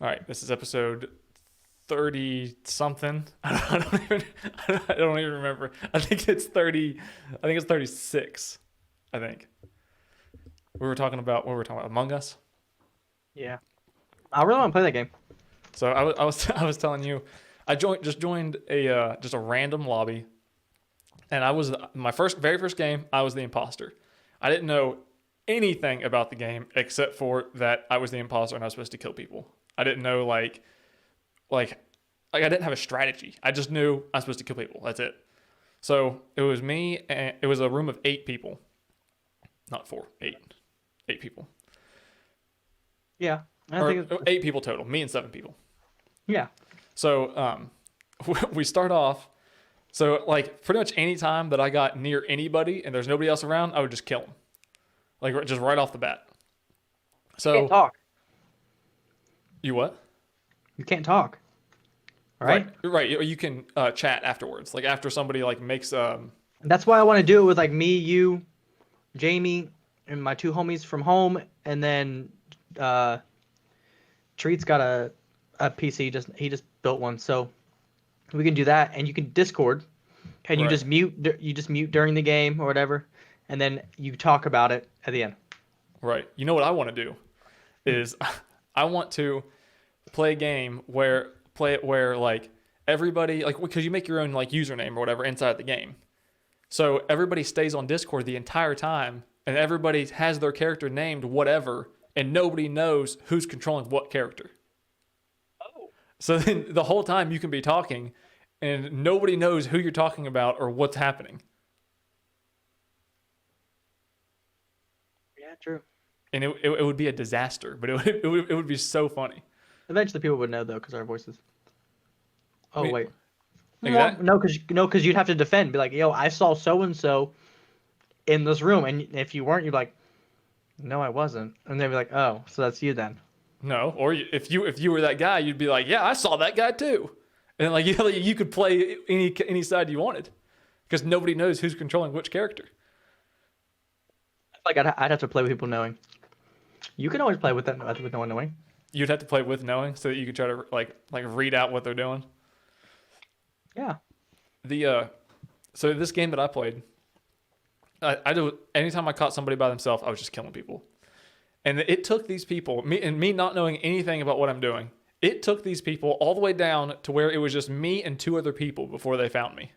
All right, this is episode 30 something. I don't even remember. I think it's 30. I think it's 36. I think. We were talking about what we were talking about Among Us. Yeah. I really want to play that game. So I was telling you, just joined a just a random lobby, and I was my very first game. I was the imposter. I didn't know anything about the game except for that I was the imposter and I was supposed to kill people. I didn't know like I didn't have a strategy. I just knew I was supposed to kill people. That's it. So it was me, and it was a room of 8 people, not 4, 8 people, Yeah. I or think it's, 8 people total. Me and 7 people. yeah. So we start off. So like pretty much any time that I got near anybody and there's nobody else around, I would just kill them, like just right off the bat. You can't So talk. you what? You can't talk. Right? Right. You can chat afterwards, like after somebody like makes That's why I want to do it with like me, you, Jamie, and my 2 homies from home, and then Treat's got a PC. He just built one, so we can do that, and you can Discord, and you Right. just mute. You just mute during the game or whatever, and then you talk about it at the end. Right. You know what I want to do is I want to play a game where like everybody, like, because you make your own like username or whatever inside the game. So everybody stays on Discord the entire time and everybody has their character named whatever and nobody knows who's controlling what character. Oh. So then the whole time you can be talking and nobody knows who you're talking about or what's happening. Yeah, true. And it would be a disaster, but it would be so funny. Eventually, people would know though, because our voices. Oh mean, wait. Exactly. No, because you'd have to defend. Be like, yo, I saw so and so in this room, and if you weren't, you'd be like, no, I wasn't, and they'd be like, oh, so that's you then. No, or if you were that guy, you'd be like, yeah, I saw that guy too, and like you could play any side you wanted, because nobody knows who's controlling which character. I feel like I'd have to play with people knowing. You can always play with that with no one knowing. You'd have to play with knowing so that you could try to like read out what they're doing. Yeah. So this game that I played, I do anytime I caught somebody by themselves, I was just killing people, and it took these people me not knowing anything about what I'm doing. It took these people all the way down to where it was just me and 2 other people before they found me.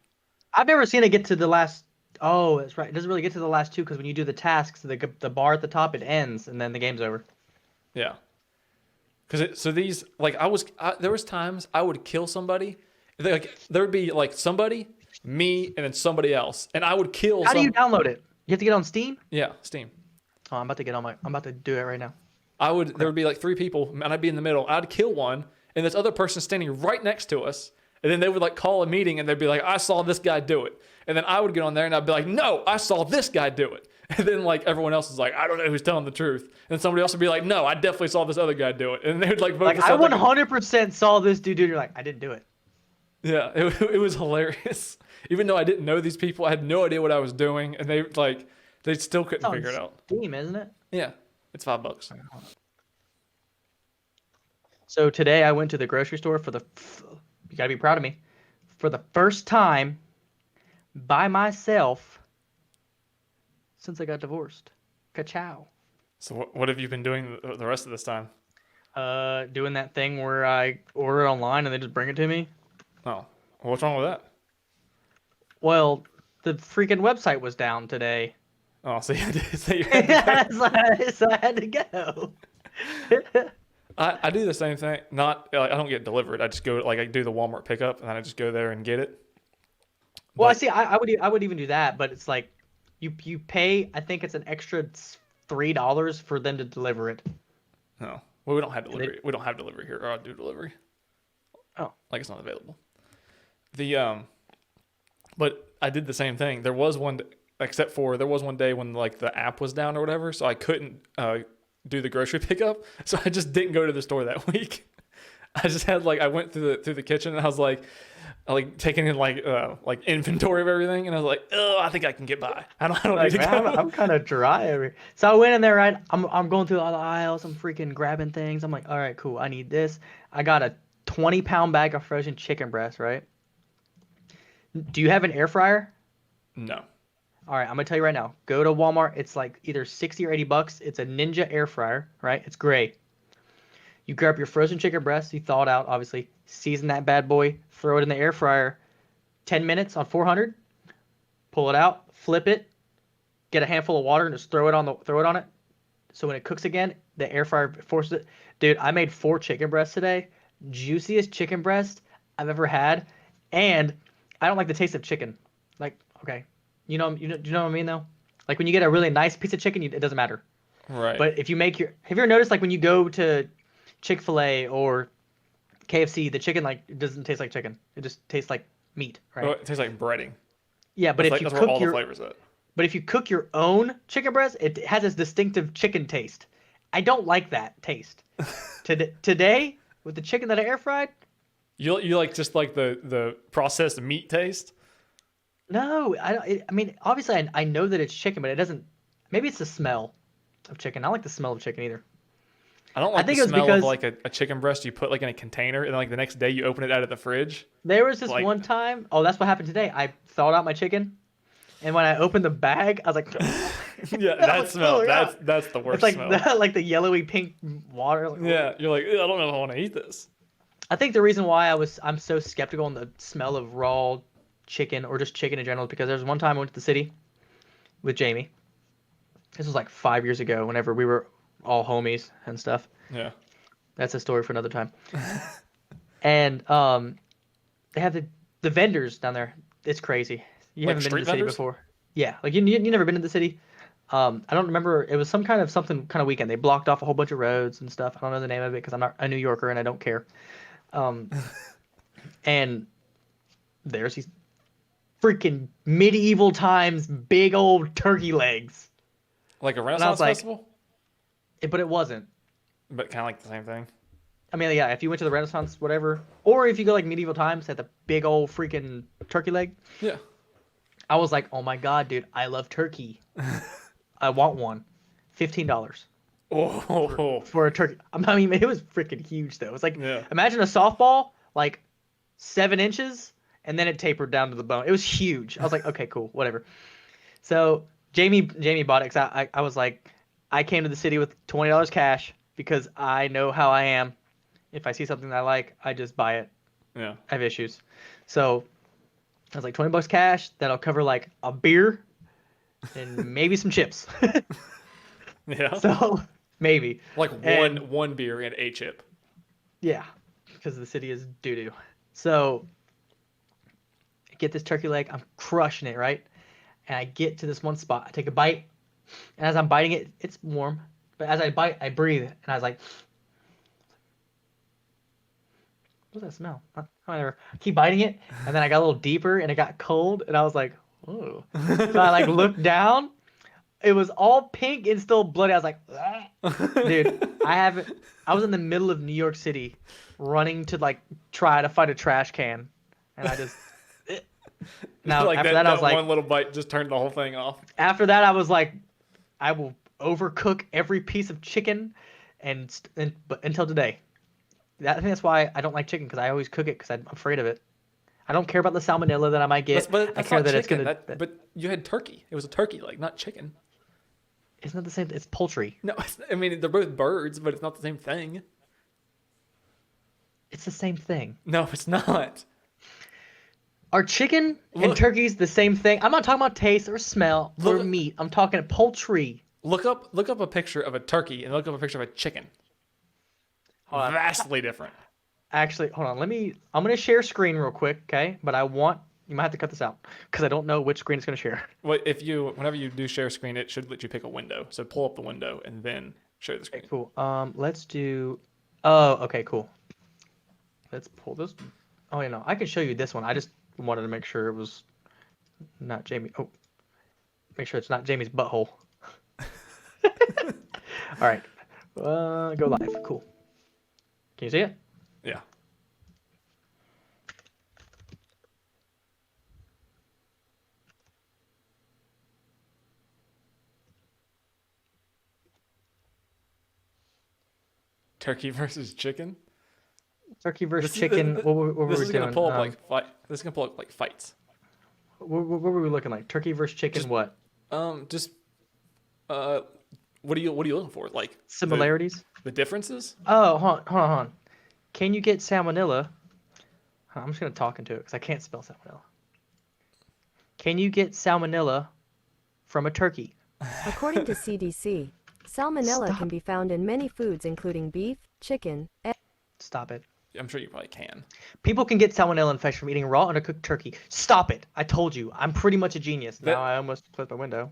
I've never seen it get to the last. Oh, that's right. It doesn't really get to the last 2 because when you do the tasks, the bar at the top, it ends and then the game's over. Yeah. So these, like, there was times I would kill somebody, like, there would be, like, somebody, me, and then somebody else, and I would kill How do you download it? You have to get on Steam? Yeah, Steam. Oh, I'm about to do it right now. There would be, like, 3 people, and I'd be in the middle, I'd kill one, and this other person standing right next to us, and then they would, like, call a meeting, and they'd be like, I saw this guy do it, and then I would get on there, and I'd be like, no, I saw this guy do it. And then, like, everyone else is like, I don't know who's telling the truth. And somebody else would be like, no, I definitely saw this other guy do it. And they would, like, vote Like, this I other guy. 100% saw this dude. You're like, I didn't do it. Yeah, it was hilarious. Even though I didn't know these people, I had no idea what I was doing. And they still couldn't figure it out. Steam, isn't it? Yeah, it's $5. So today I went to the grocery store you gotta be proud of me, for the first time by myself since I got divorced. Ka-chow. So what have you been doing the rest of this time? Doing that thing where I order it online and they just bring it to me. Oh, what's wrong with that? Well, the freaking website was down today. Oh, so you had to So I had to go. I do the same thing. Not like, I don't get delivered. I just go like I do the Walmart pickup and then I just go there and get it. Well, I But see. I would even do that, but it's like you pay. I think it's an extra $3 for them to deliver it. no, well, we don't have delivery. We don't have delivery here. Or I do delivery. Oh, Like it's not available. But I did the same thing. There was one day when like the app was down or whatever, so I couldn't do the grocery pickup. So I just didn't go to the store that week. I just had like I went through the kitchen and I was like taking in like inventory of everything, and I was like, oh, I think I can get by. I don't need Like, to man, go. I'm kind of dry over here. So I went in there, right? I'm going through all the aisles. I'm freaking grabbing things. I'm like, all right, cool. I need this. I got a 20-pound bag of frozen chicken breast, right? Do you have an air fryer? No. All right, I'm gonna tell you right now. Go to Walmart. It's like either 60 or 80 bucks. It's a Ninja air fryer, right? It's gray. You grab your frozen chicken breast. You thaw it out, obviously. Season that bad boy. Throw it in the air fryer. 10 minutes on 400. Pull it out. Flip it. Get a handful of water and just throw it on it. So when it cooks again, the air fryer forces it. Dude, I made 4 chicken breasts today. Juiciest chicken breast I've ever had. And I don't like the taste of chicken. Like, okay, you know what I mean though? Like when you get a really nice piece of chicken, it doesn't matter. Right. But if you make have you ever noticed like when you go to Chick-fil-A or KFC, the chicken like it doesn't taste like chicken. It just tastes like meat, right? Oh, it tastes like breading. Yeah, but That's where all the flavors at. but if you cook your own chicken breast, it has this distinctive chicken taste. I don't like that taste. Today with the chicken that I air fried, You like just like the processed meat taste? no, I mean, obviously I know that it's chicken, but it doesn't. Maybe it's the smell of chicken. I don't like the smell of chicken either. I don't I like think the it was smell of because like a chicken breast you put like in a container and then like the next day you open it out of the fridge. there was this Like, one time. Oh, that's what happened today. I thawed out my chicken, and when I opened the bag, I was like, yeah, I that was smell. pulling out. That's the worst It's like smell. like the yellowy pink water. Like, Yeah, you're like, "Ew, I don't know if I want to eat this." I think the reason why I'm so skeptical on the smell of raw chicken or just chicken in general is because there's one time I went to the city with Jamie. This was like 5 years ago, whenever we were all homies and stuff. Yeah. That's a story for another time. And they have the vendors down there. It's crazy. You Like haven't been to street the city vendors? before. Yeah, like you never been to the city. I don't remember. It was something kind of weekend. They blocked off a whole bunch of roads and stuff. I don't know the name of it because I'm not a New Yorker and I don't care. Um, and there's these freaking medieval times big old turkey legs. Like a And I Renaissance was like, festival, but it wasn't. but kind of like the same thing. I mean, yeah, if you went to the Renaissance, whatever, or if you go like medieval times, had the big old freaking turkey leg. Yeah. I was like, oh my god, dude, I love turkey. I want one. $15 Oh. for a turkey. I mean, it was freaking huge though. It was like, Yeah. imagine a softball, like 7 inches, and then it tapered down to the bone. It was huge. I was like, okay, cool, whatever. So Jamie bought it because I was like, I came to the city with $20 cash because I know how I am. If I see something that I like, I just buy it. Yeah. I have issues. So I was like, $20 cash, that'll cover like a beer and maybe some chips. Yeah. So maybe. Like And one beer and a chip. yeah, because the city is doo doo. So I get this turkey leg, I'm crushing it, right? And I get to this one spot, I take a bite, and as I'm biting it, it's warm. But as I bite, I breathe, and I was like, what's that smell? Whatever. I keep biting it, and then I got a little deeper, and it got cold, and I was like, oh. So I like looked down. It was all pink and still bloody. I was like, ah. Dude, I was in the middle of New York City, running to like try to find a trash can, and I just. Now like after that that, I was like, one little bite just turned the whole thing off. after that, I was like, I will overcook every piece of chicken, but until today. I think that's why I don't like chicken because I always cook it because I'm afraid of it. I don't care about the salmonella that I might get. But I care not that it's chicken. gonna. But you had turkey. It was a turkey leg, not chicken. It's not the same. It's poultry. No, I mean they're both birds, but it's not the same thing. It's the same thing. No, it's not. Are chicken and Look. turkeys the same thing? I'm not talking about taste or smell or Look. meat. I'm talking poultry. Look up a picture of a turkey and look up a picture of a chicken. Hold on. Vastly different. Actually, hold on. I'm gonna share screen real quick, okay? But you might have to cut this out because I don't know which screen it's gonna share. Well, whenever you do share screen, it should let you pick a window. So pull up the window and then share the screen. Okay, cool. Let's do. Oh, okay, cool. Let's pull this. Oh, you know, I can show you this one. I just wanted to make sure it was not Jamie. Oh, make sure it's not Jamie's butthole. All right. Go live. Cool. Can you see it? Yeah. Turkey versus chicken. Turkey versus This is- chicken. What were This we is doing? gonna pull up like fight. This is gonna pull up like fights. What were we looking like? Turkey versus chicken. Just- What? Just what are you looking for? Like Similarities? the differences? Oh, hold on. Can you get salmonella? I'm just gonna talk into it because I can't spell salmonella. Can you get salmonella from a turkey? According to CDC, salmonella can be found in many foods including beef, chicken, egg. Stop it. I'm sure you probably can. People can get salmonella infection from eating raw undercooked turkey. Stop it. I told you. I'm pretty much a genius. That- Now I almost closed my window.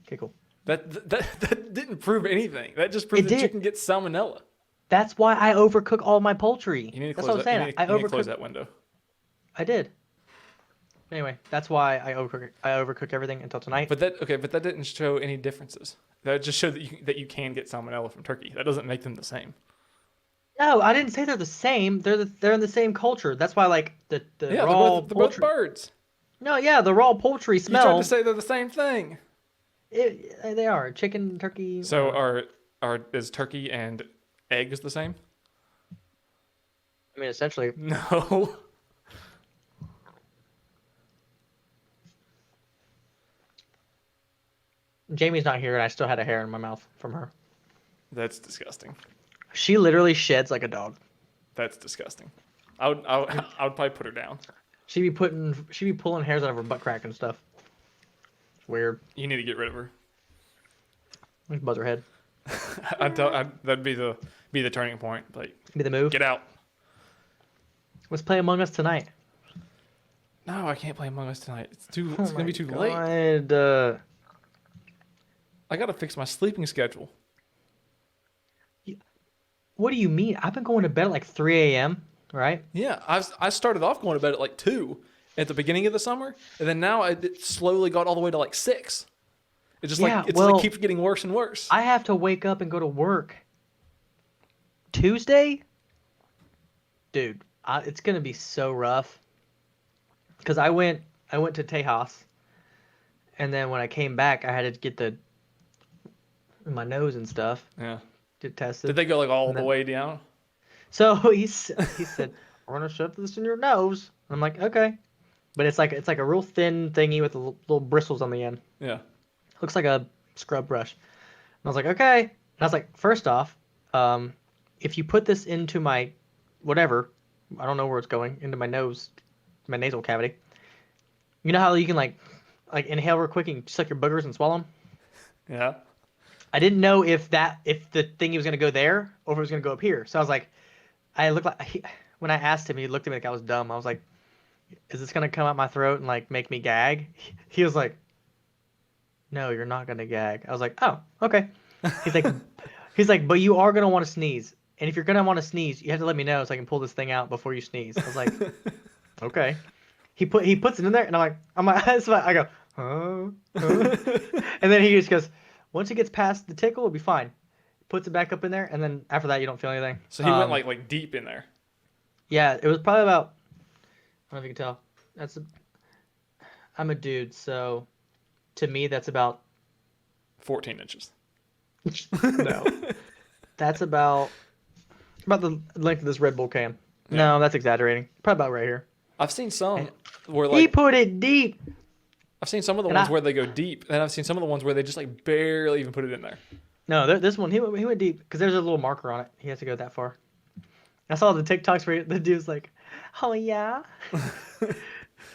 Okay, cool. That didn't prove anything. That just proved It that did. you can get salmonella. That's why I overcook all my poultry. You need to That's close what I'm saying. I you need to close overcook. that window. I did. Anyway, that's why I overcook everything until tonight. But that didn't show any differences. That just showed that you can get salmonella from turkey. That doesn't make them the same. No, I didn't say they're the same. They're in the same culture. That's why like the Yeah, raw they're both poultry. birds. No, yeah, the raw poultry You tried smell. to say they're the same thing. They are chicken, turkey. So is turkey and eggs the same? I mean, essentially. No. Jamie's not here, and I still had a hair in my mouth from her. That's disgusting. She literally sheds like a dog. That's disgusting. I would probably put her down. She'd be pulling hairs out of her butt crack and stuff. It's weird. You need to get rid of her. Just buzz her head. That'd be the turning point. Like, Be the move. get out. Let's play Among Us tonight. No, I can't play Among Us tonight. It's Oh gonna be too late. God. I gotta fix my sleeping schedule. What do you mean? I've been going to bed at like 3 a.m. Right? Yeah, I started off going to bed at like 2 at the beginning of the summer, and then now it slowly got all the way to like 6. It just Yeah, like it's well, like keeps getting worse and worse. I have to wake up and go to work. Tuesday? Dude, it's gonna be so rough. Cause I went to Tejas, and then when I came back, I had to get my nose and stuff Yeah. get tested. Did they go like all And the then- way down? So he said, "We're gonna shove this in your nose." I'm like, "Okay," but it's like a real thin thingy with the little bristles on the end. Yeah. Looks like a scrub brush. And I was like, "Okay." And I was like, "First off, if you put this into my whatever, I don't know where it's going, into my nose, my nasal cavity. You know how you can like inhale real quick and suck your boogers and swallow them? Yeah. I didn't know if the thingy was gonna go there or if it was gonna go up here. So I was like, when I asked him, he looked at me like I was dumb. I was like, "Is this gonna come out my throat and like make me gag?" He was like, "No, you're not gonna gag." I was like, "Oh, okay." He's like, "But you are gonna want to sneeze, and if you're gonna want to sneeze, you have to let me know so I can pull this thing out before you sneeze." I was like, "Okay." He puts it in there, and I'm like, that's why I go, "Huh?" And then he just goes, "Once it gets past the tickle, it'll be fine." Puts it back up in there, and then after that, you don't feel anything. So he went like deep in there. Yeah, it was probably about. I don't know if you can tell. I'm a dude, so to me that's about 14 inches. no. That's about the length of this Red Bull can. No, that's exaggerating. Probably about right here. I've seen some where He like put it deep. I've seen some of the And ones I- where they go deep, and I've seen some of the ones where they just like barely even put it in there. No, this one he went deep because there's a little marker on it. He has to go that far. I saw the TikToks where the dude's like, "Oh yeah,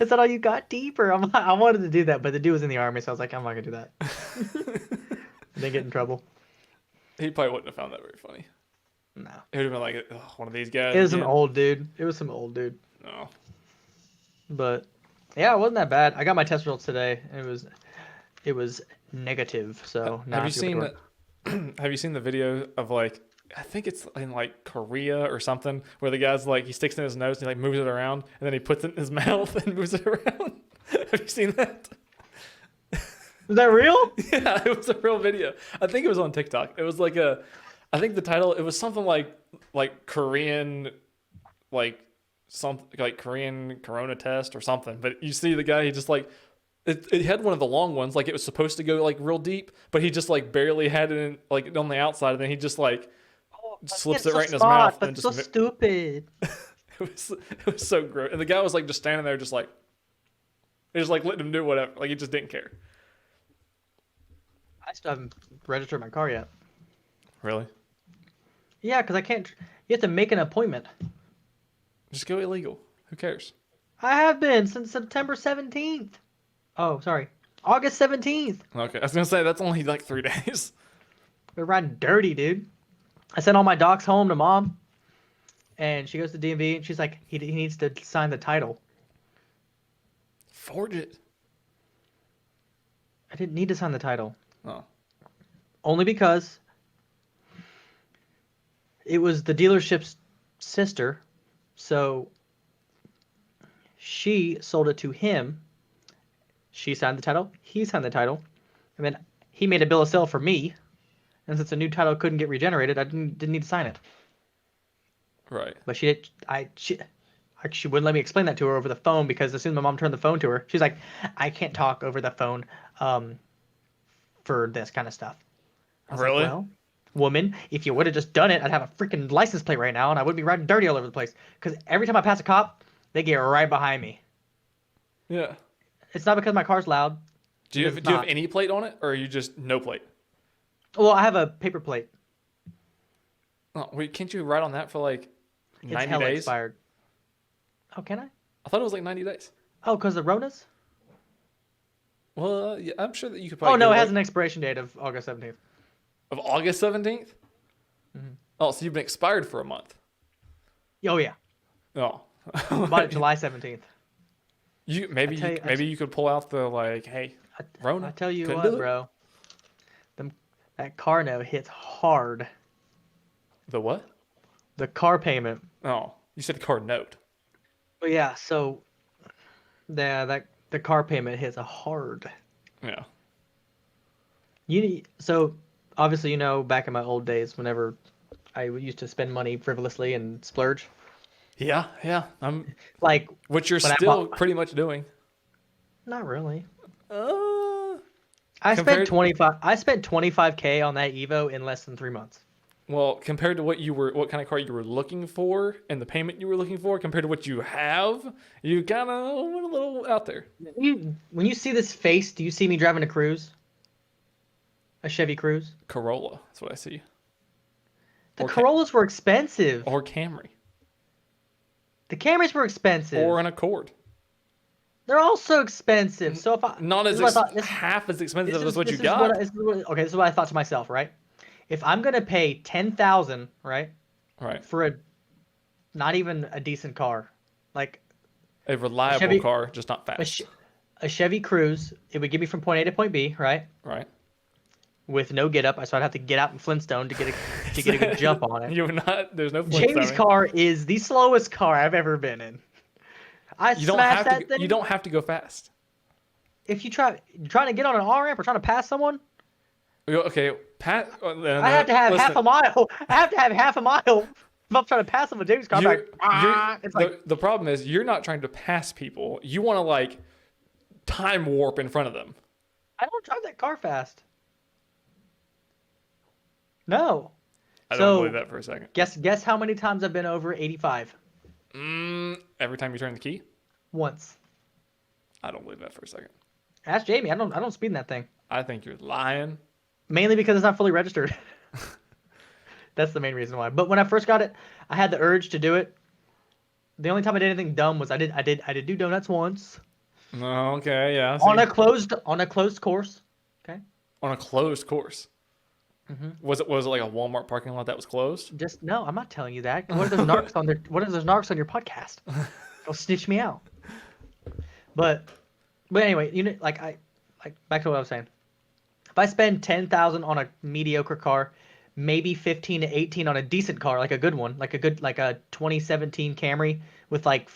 is that all you got deeper?" I wanted to do that, but the dude was in the army, so I was like, I'm not gonna do that. Then get in trouble. He probably wouldn't have found that very funny. No, It would have been like, "Ugh, one of these guys. it was an again." old dude. It was some old dude. No. But yeah, it wasn't that bad. I got my test results today, and it was negative. So now I Have you have to go seen to work. have you seen the video of like, I think it's in like Korea or something, where the guy's like, he sticks it in his nose and he like moves it around, and then he puts it in his mouth and moves it around? Have you seen that? Is that real? Yeah, it was a real video. I think it was on TikTok. It was like I think the title, it was something like Korean, like something like Korean corona test or something. But you see the guy, he just like, it had one of the long ones, like it was supposed to go like real deep, but he just like barely had it in, like on the outside, and then he just like slips It's it so right in his smart, mouth, but and so just stupid. it was so gross. And the guy was like just standing there, just like he just like letting him do whatever. Like he just didn't care. I still haven't registered my car yet. Really? Yeah, because I can't. You have to make an appointment. Just go illegal. Who cares? I have been since September 17th. Oh, sorry. August 17th. Okay, I was gonna say that's only like 3 days. We're riding dirty, dude. I sent all my docs home to mom, and she goes to DMV, and she's like, he needs to sign the title. Forge it. I didn't need to sign the title. Oh. Only because it was the dealership's sister, so she sold it to him. She signed the title, he signed the title, and then he made a bill of sale for me. And since a new title couldn't get regenerated, I didn't need to sign it. Right. But she wouldn't let me explain that to her over the phone because as soon as my mom turned the phone to her, she's like, I can't talk over the phone for this kind of stuff. I was Really? like, well, woman, if you would have just done it, I'd have a freaking license plate right now and I wouldn't be riding dirty all over the place. Because every time I pass a cop, they get right behind me. Yeah. It's not because my car's loud. Do you It's have not. any plate on it, or are you just no plate? Well, I have a paper plate. Oh, wait, can't you write on that for like It's 90 hella days? expired. Oh, can I? I thought it was like 90 days. Oh, because the Ronas? Well, yeah, I'm sure that you could Oh, probably no, get it has away- an expiration date of August 17th. of August 17th? Mhm. Oh, so you've been expired for a month. Oh, yeah. Oh. Bought it July 17th. Maybe tell you- maybe you could pull out the like, hey, Rona. I tell you couldn't what, do it? bro. That car note hits hard. The what? The car payment. Oh, you said car note. But yeah, so the car payment hits a hard. Yeah. So obviously back in my old days whenever I used to spend money frivolously and splurge. Yeah. Like Which you're when I still bought- pretty much doing. not really. Compared- I spent 25K on that Evo in less than 3 months. Well, compared to what kind of car you were looking for, and the payment you were looking for, compared to what you have, you kind of went a little out there. When you see this face, do you see me driving a Cruze? A Chevy Cruze? Corolla, that's what I see. The Or Corollas were expensive. Or Camry, The Camrys were expensive. or an Accord. They're also expensive. So if I Not this as is what I thought- this- half as expensive this as is- what you this is got. okay, this is what I thought to myself, right? If I'm gonna pay 10,000, right, Right, for not even a decent car, like a reliable Chevy- car, just not a, fast. a Chevy Cruze, it would get me from point A to point B, right, Right. with no get up. So I'd have to get out in Flintstone to get a good jump on it. You're not. There's no. Jamie's Flintstoning. car is the slowest car I've ever been in. I You don't smashed have that to. thing. You don't have to go fast. If you're trying to get on an R ramp or trying to pass someone, Okay, Pat. I have to have half a mile. I have to have half a mile if I'm trying to pass someone. Jamie's car, I'm like, it's like the problem is you're not trying to pass people. You want to like time warp in front of them. I don't drive that car fast. No. I So- don't believe that for a second. Guess how many times I've been over 85? Every time you turn the key, Once. I don't believe that for a second. Ask Jamie. I don't speed in that thing. I think you're lying. Mainly because it's not fully registered. That's the main reason why. But when I first got it, I had the urge to do it. The only time I did anything dumb was I did do donuts once No, okay, yeah. on see. a closed course. Okay. On a closed course. Mhm. Was it like a Walmart parking lot that was closed? Just no, I'm not telling you that. What are those narcs on their? What are those narcs on your podcast? They'll snitch me out. But anyway, like back to what I was saying. If I spend 10,000 on a mediocre car, maybe 15 to 18 on a decent car, like a good one, like a 2017 Camry with like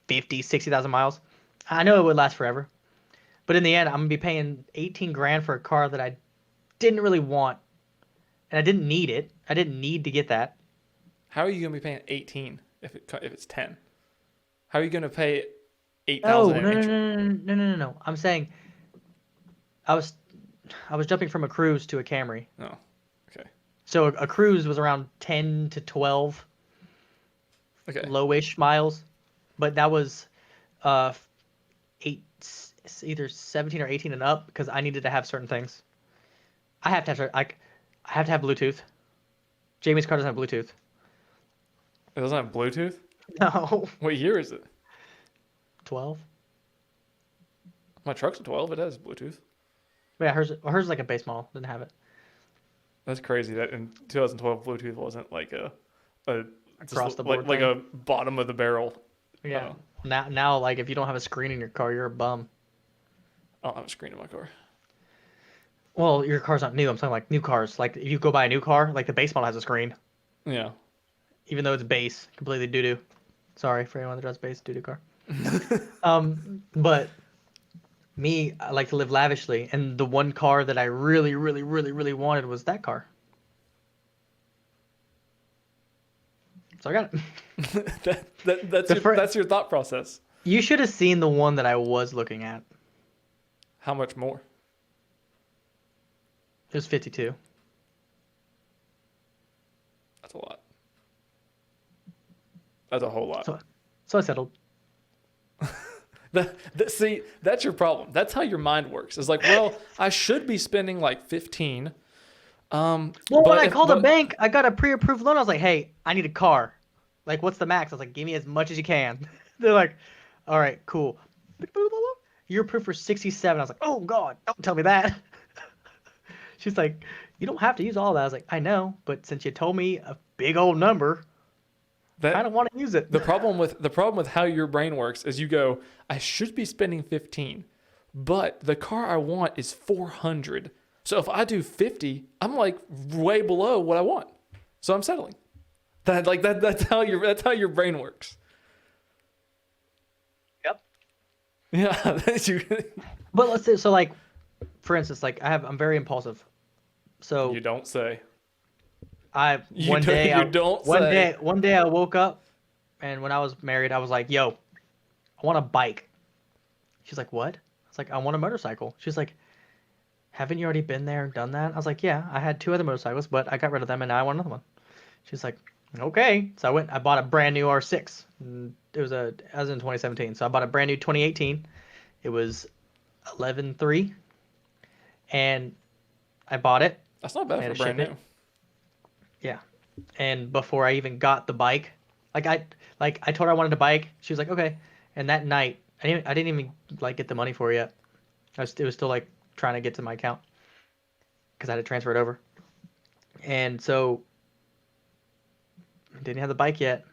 50,000-60,000 miles, I know it would last forever. But in the end, I'm gonna be paying 18 grand for a car that I didn't really want, and I didn't need it. I didn't need to get that. How are you gonna be paying 18 if it's 10? How are you gonna pay No, 8,000? no. I'm saying I was jumping from a Cruze to a Camry. No. Okay. So a cruise was around 10 to 12 Okay. lowish miles, but that was uh either 17 or 18 and up because I needed to have certain things. I have to have I have to have Bluetooth. Jamie's car doesn't have Bluetooth. It doesn't have Bluetooth? No. What year is it? 12. My truck's a 12. It has Bluetooth. Yeah, hers is like a base model. Didn't have it. That's crazy that in 2012 Bluetooth wasn't like a Across the board like thing. a bottom of the barrel. Yeah. Oh. Now like if you don't have a screen in your car, you're a bum. I don't have a screen in my car. Well, your car's not new. I'm talking like new cars. Like if you go buy a new car, like the base model has a screen, Yeah. even though it's base, completely doo doo. Sorry for anyone that drives base doo doo car. But me, I like to live lavishly, and the one car that I really, really, really, really wanted was that car. So I got it. That's your thought process. You should have seen the one that I was looking at. How much more? It was 52. That's a lot. That's a whole lot. So I settled. See, that's your problem. That's how your mind works. It's like, well, I should be spending like 15. Well, when I called the bank, I got a pre-approved loan. I was like, hey, I need a car. Like, what's the max? I was like, give me as much as you can. They're like, all right, cool. You're approved for 67. I was like, oh, God, don't tell me that. She's like, you don't have to use all that. I was like, I know, but since you told me a big old number, I kind of want to use it. The problem with how your brain works is you go, I should be spending 15, but the car I want is 400. So if I do 50, I'm like way below what I want. So I'm settling. That's how your brain works. Yep. Yeah. But let's say, so like, for instance, like I'm very impulsive. So You don't say. one day I woke up, and when I was married, I was like, yo, I want a bike. She's like, what? I was like, I want a motorcycle. She's like, haven't you already been there and done that? I was like, yeah, I had 2 other motorcycles, but I got rid of them and now I want another one. She's like, okay. So I bought a brand new R6. It was in 2017. So I bought a brand new 2018. It was 11.3, and I bought it. That's not bad had for to brand ship new. it. Yeah. And before I even got the bike, I told her I wanted a bike. She was like, okay. And that night, I didn't even like get the money for it yet. It was still like trying to get to my account because I had to transfer it over. And so I didn't have the bike yet.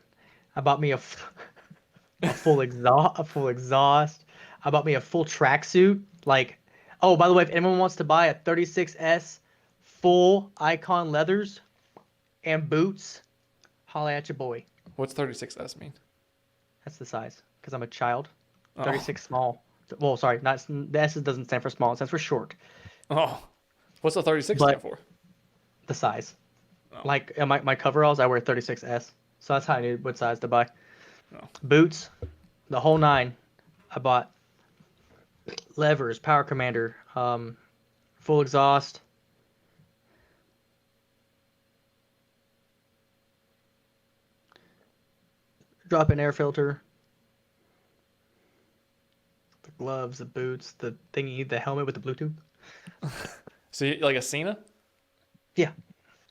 I bought me a full exhaust. I bought me a full tracksuit. Like, oh, by the way, if anyone wants to buy a 36S full Icon leathers and boots, holla at your boy. What's 36S mean? That's the size because I'm a child. Oh. 36 small. Well, sorry, not the S doesn't stand for small. It stands for short. Oh. What's the 36 But- stand for? The size. Oh. Like in my coveralls, I wear 36S. So that's how I knew what size to buy. Oh. Boots, the whole 9. I bought levers, power commander, full exhaust. Drop-in air filter. The gloves, the boots, the thingy, the helmet with the Bluetooth. So you, like a Cena? Yeah.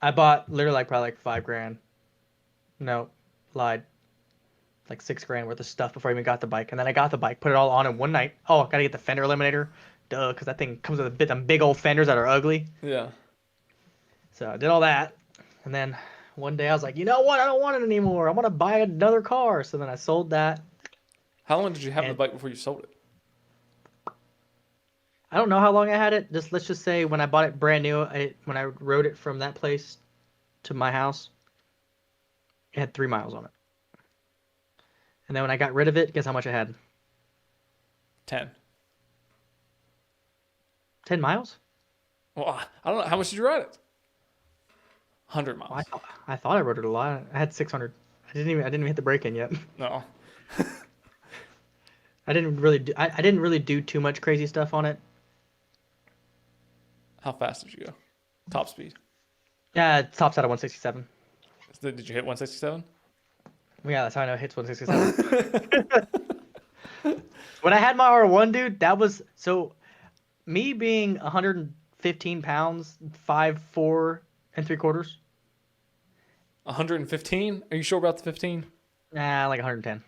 I bought literally like probably like $5,000. No, lied. Like $6,000 worth of stuff before I even got the bike. And then I got the bike, put it all on in one night. Oh, gotta get the fender eliminator. Duh, because that thing comes with them big old fenders that are ugly. Yeah. So I did all that. And then one day I was like, you know what? I don't want it anymore. I want to buy another car. So then I sold that. How long did you have the And- bike before you sold it? I don't know how long I had it. Let's just say when I bought it brand new, when I rode it from that place to my house, it had 3 miles on it. And then when I got rid of it, guess how much I had? 10. 10 miles? Well, I don't know. How much did you ride it? 100 miles. Well, I thought I rode it a lot. I had 600. I didn't even hit the brake in yet. No. I didn't really do too much crazy stuff on it. How fast did you go? Top speed. Yeah, it tops out at 167. Did you hit 167? Yeah, that's how I know it hits 167. When I had my R1, dude, that was so. Me being 115 pounds, 5'4" and 3/4. 115? Are you sure about the 15? Nah, like 110.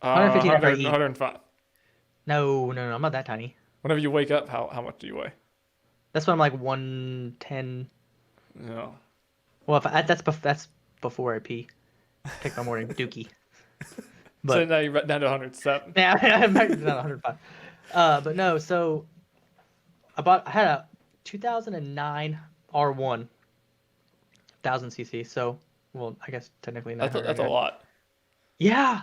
115 after I 100, eat. 105. No, I'm not that tiny. Whenever you wake up, how much do you weigh? That's when I'm like 110. No. Well, that's before I pee. Take my morning dookie. So But now you're down to 107. yeah, I'm not 105. But no, so I had a 2009 R1 1000 cc. So, well, I guess technically That's 900. a lot. Yeah,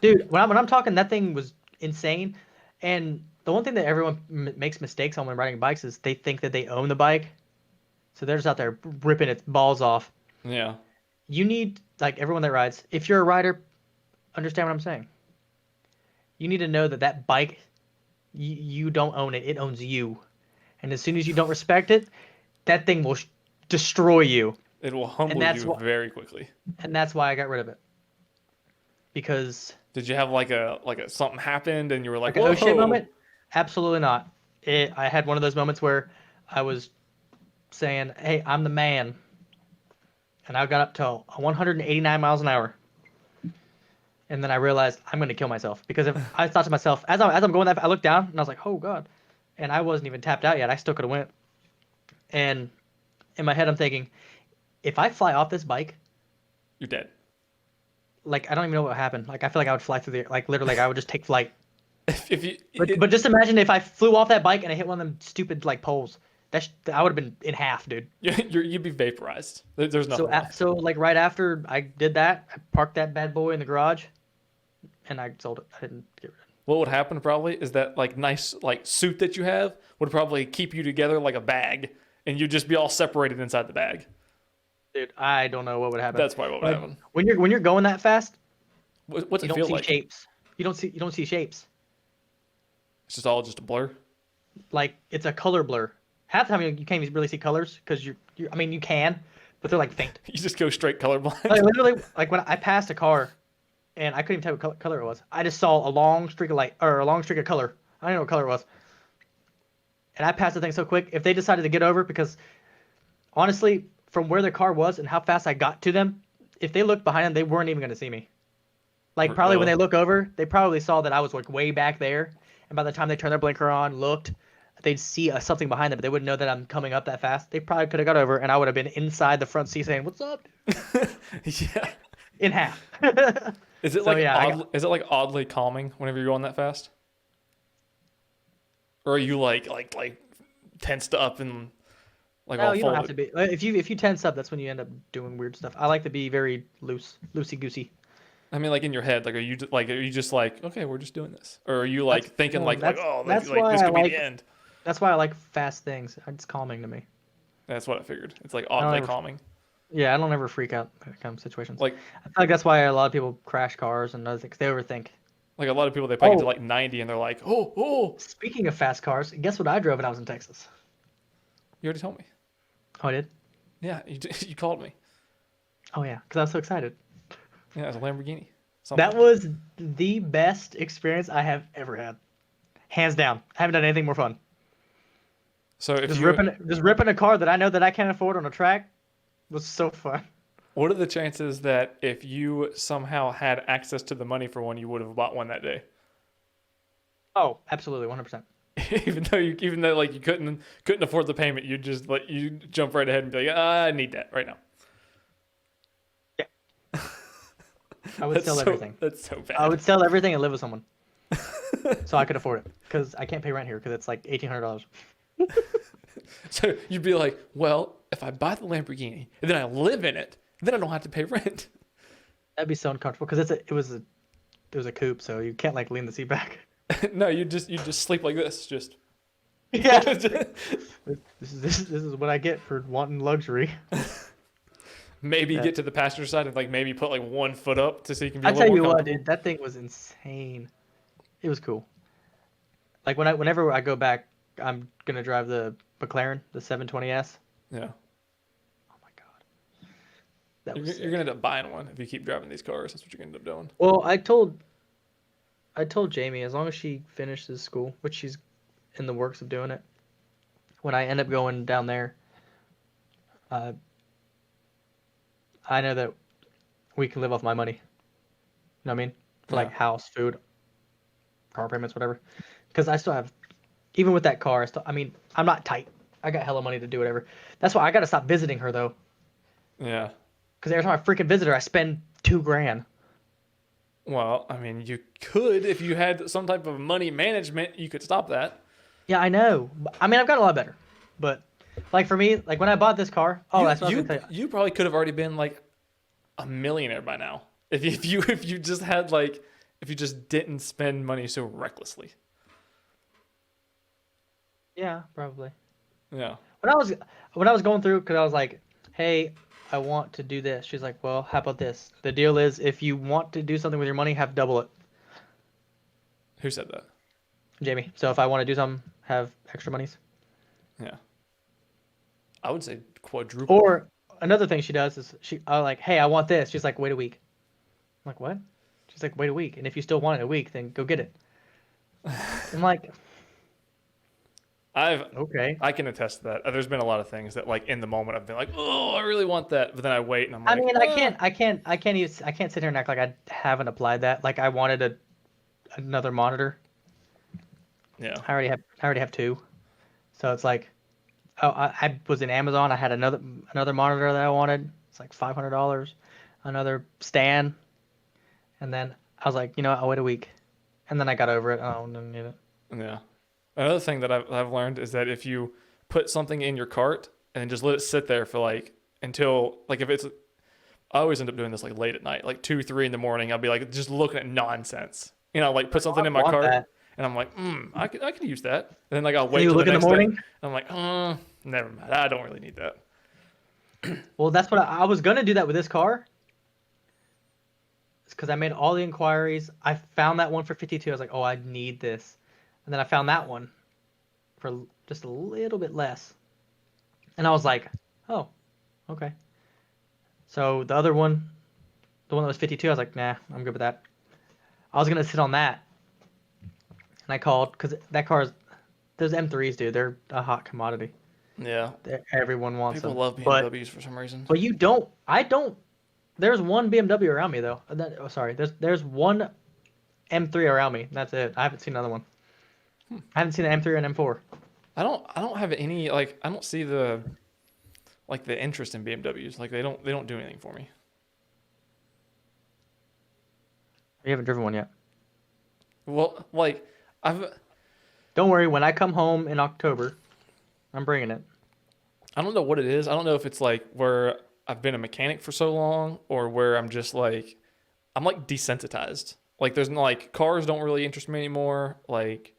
dude. When I'm talking, that thing was insane. And the one thing that everyone makes mistakes on when riding bikes is they think that they own the bike, so they're just out there ripping its balls off. Yeah. You need, like, everyone that rides, if you're a rider, understand what I'm saying. You need to know that that bike, you don't own it; it owns you. And as soon as you don't respect it, that thing will destroy you. It will humble that's you wh- very quickly. And that's why I got rid of it. Because Did you have like a something happened and you were like, like an whoa? oh shit moment, absolutely not. I had one of those moments where I was saying, "Hey, I'm the man," and I got up to 189 miles an hour, and then I realized I'm going to kill myself because if I thought to myself as I'm going that, I looked down and I was like, "Oh God," and I wasn't even tapped out yet. I still could have went. And in my head, I'm thinking, if I fly off this bike, You're dead. like I don't even know what happened. Like I feel like I would fly through the like literally, like I would just take flight. If you, But just imagine if I flew off that bike and I hit one of them stupid like poles. I would have been in half, dude. you'd be vaporized. There's nothing So left. so like right after I did that, I parked that bad boy in the garage, and I sold it. I didn't get rid of it. What would happen probably is that like nice like suit that you have would probably keep you together like a bag, and you'd just be all separated inside the bag. Dude, I don't know what would happen. That's probably what would Like, happen. when you're going that fast, What's you it don't feel see like? shapes. You don't see shapes. It's just all just a blur. Like it's a color blur. Half the time you can't even really see colors because I mean you can, but they're like faint. You just go straight colorblind. Like literally, like when I passed a car, and I couldn't even tell what color it was. I just saw a long streak of light or a long streak of color. I don't know what color it was. And I passed the thing so quick. If they decided to get over, because honestly, from where the car was and how fast I got to them, if they looked behind them, they weren't even going to see me. Like probably when they look over, they probably saw that I was like way back there. And by the time they turned their blinker on, looked, they'd see something behind them, but they wouldn't know that I'm coming up that fast. They probably could have got over, and I would have been inside the front seat saying, "What's up?" Yeah. In half. Is it So, like yeah, is it like oddly calming whenever you're going that fast? Or are you like tensed up and like No, all you don't have folded? to be. If you tense up, that's when you end up doing weird stuff. I like to be very loosey goosey. I mean, like in your head, like are you just like okay, we're just doing this, or are you like thinking well, like that's- oh that's like why this I could be like- the end? That's why I like fast things. It's calming to me. That's what I figured. It's like don't oddly ever- calming. Yeah, I don't ever freak out in that kind of situations. Like I feel like that's why a lot of people crash cars and other things. They overthink. a lot of people they probably get to Oh. like 90 and they're like oh Speaking of fast cars, guess what I drove when I was in Texas? you already told me. Oh, I did? Yeah, you called me. Oh, yeah, because I was so excited. Yeah, it was a Lamborghini. Something. That was the best experience I have ever had. Hands down. I haven't done anything more fun. So if Just you ripping a car that I know that I can't afford on a track was so fun. what are the chances that if you somehow had access to the money for one, you would have bought one that day? Oh, absolutely, 100%. even though like you couldn't afford the payment, you just like you jump right ahead and be like, I need that right now. I would sell everything. That's so bad. I would sell everything and live with someone, so I could afford it. Because I can't pay rent here because it's like $1,800. So you'd be like, well, if I buy the Lamborghini and then I live in it, then I don't have to pay rent. That'd be so uncomfortable because it was a coupe, so you can't like lean the seat back. No, you just sleep like this, just. Yeah. This is what I get for wanting luxury. Maybe Yeah. get to the passenger side and like maybe put like 1 foot up so you can be a I little tell you more what, comfortable. dude, that thing was insane. It was cool. Like whenever I go back, I'm gonna drive the McLaren, the 720S. Yeah. Oh my god, That You're, was you're sick. gonna end up buying one if you keep driving these cars. That's what you're gonna end up doing. Well, I told Jamie as long as she finishes school, which she's in the works of doing it. When I end up going down there, uh, I know that we can live off my money. You know what I mean? For like Yeah. house, food, car payments, whatever. Because I still have, even with that car, I mean, I'm not tight. I got hella money to do whatever. That's why I got to stop visiting her though. Yeah. Because every time I freaking visit her, I spend $2,000. Well, I mean, you could if you had some type of money management, you could stop that. Yeah, I know. I mean, I've gotten a lot better. But like for me, like when I bought this car, oh, You that's what I was you gonna tell you. you probably could have already been like a millionaire by now if you just had like if you just didn't spend money so recklessly. Yeah, probably. Yeah. When I was going through, because I was like, hey, I want to do this. She's like, well, how about this? The deal is if you want to do something with your money, have double it, Who said that? Jamie. So if I want to do something, have extra monies. Yeah. I would say quadruple. Or another thing she does is I like, hey, I want this. She's like, wait a week. I'm like, what? She's like, wait a week. And if you still want it in a week, then go get it. I'm like, okay. I can attest to that. There's been a lot of things that like in the moment I've been like, oh, I really want that, but then I wait and I'm I like, mean, "Ah." I can't sit here and act like I haven't applied that. Like I wanted another monitor. Yeah. I already have two. So it's like, oh, I was in Amazon. I had another monitor that I wanted. It's like $500. Another stand, and then I was like, you know what? I'll wait a week, and then I got over it. Oh, didn't need it. Yeah. Another thing that I've learned is that if you put something in your cart and then just let it sit there for like until like if it's I always end up doing this like late at night, like 2, 3 in the morning. I'll be like just looking at nonsense. You know, like put something in my want cart that. and I'm like, I could use that. And then like I'll wait you till look the in the next morning? day. I'm like, never mind. I don't really need that. Well, that's what I was gonna do that with this car. It's because I made all the inquiries. I found that one for 52. I was like, oh, I need this, and then I found that one for just a little bit less, and I was like, oh, okay. So the other one, the one that was 52, I was like, nah, I'm good with that. I was gonna sit on that, and I called because that car's those M3s, dude. They're a hot commodity. Yeah. Everyone wants People them. love BMWs for some reason. But you don't. I don't. There's one BMW around me though. Oh, sorry. There's one M3 around me. That's it. I haven't seen another one. I haven't seen an M3 or an M4. I don't have any like I don't see the like the interest in BMWs. Like they don't do anything for me. You haven't driven one yet. Well, like Don't worry. When I come home in October, I'm bringing it. I don't know what it is. I don't know if it's like where I've been a mechanic for so long or where I'm just like I'm like desensitized. Like there's no, like cars don't really interest me anymore. Like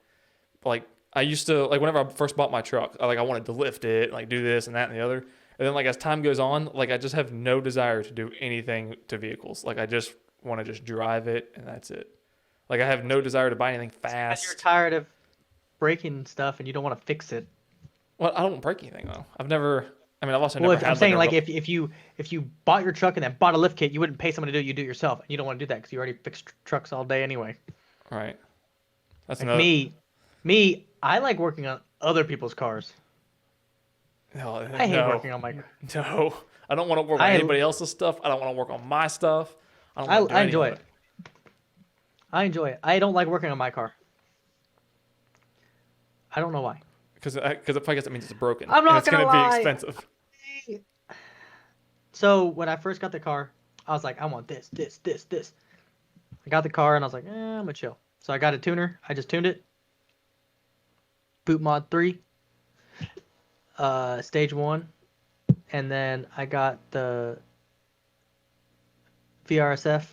I used to like whenever I first bought my truck, I wanted to lift it, like do this and that and the other. And then like as time goes on, like I just have no desire to do anything to vehicles. Like I just want to just drive it and that's it. Like I have no desire to buy anything Because you're fast. tired of breaking stuff and you don't want to fix it. Well, I don't break anything though. I've also Well, never had I'm saying like like if you bought your truck and then bought a lift kit, you wouldn't pay someone to do it. You do it yourself, and you don't want to do that because you already fixed trucks all day anyway. right. That's Like another. me, I like working on other people's cars. No, I hate no. working on my. No, I don't want to work on I- anybody else's stuff. I don't want to work on my stuff. I don't want to do I any enjoy of it. I enjoy it. I don't like working on my car. I don't know why. because I guess it means it's broken. I'm and not it's gonna gonna lie. be expensive. So when I first got the car, I was like, I want this. I got the car and I was like, I'm gonna chill. So I got a tuner. I just tuned it. Boot mod 3, stage 1, and then I got the VRSF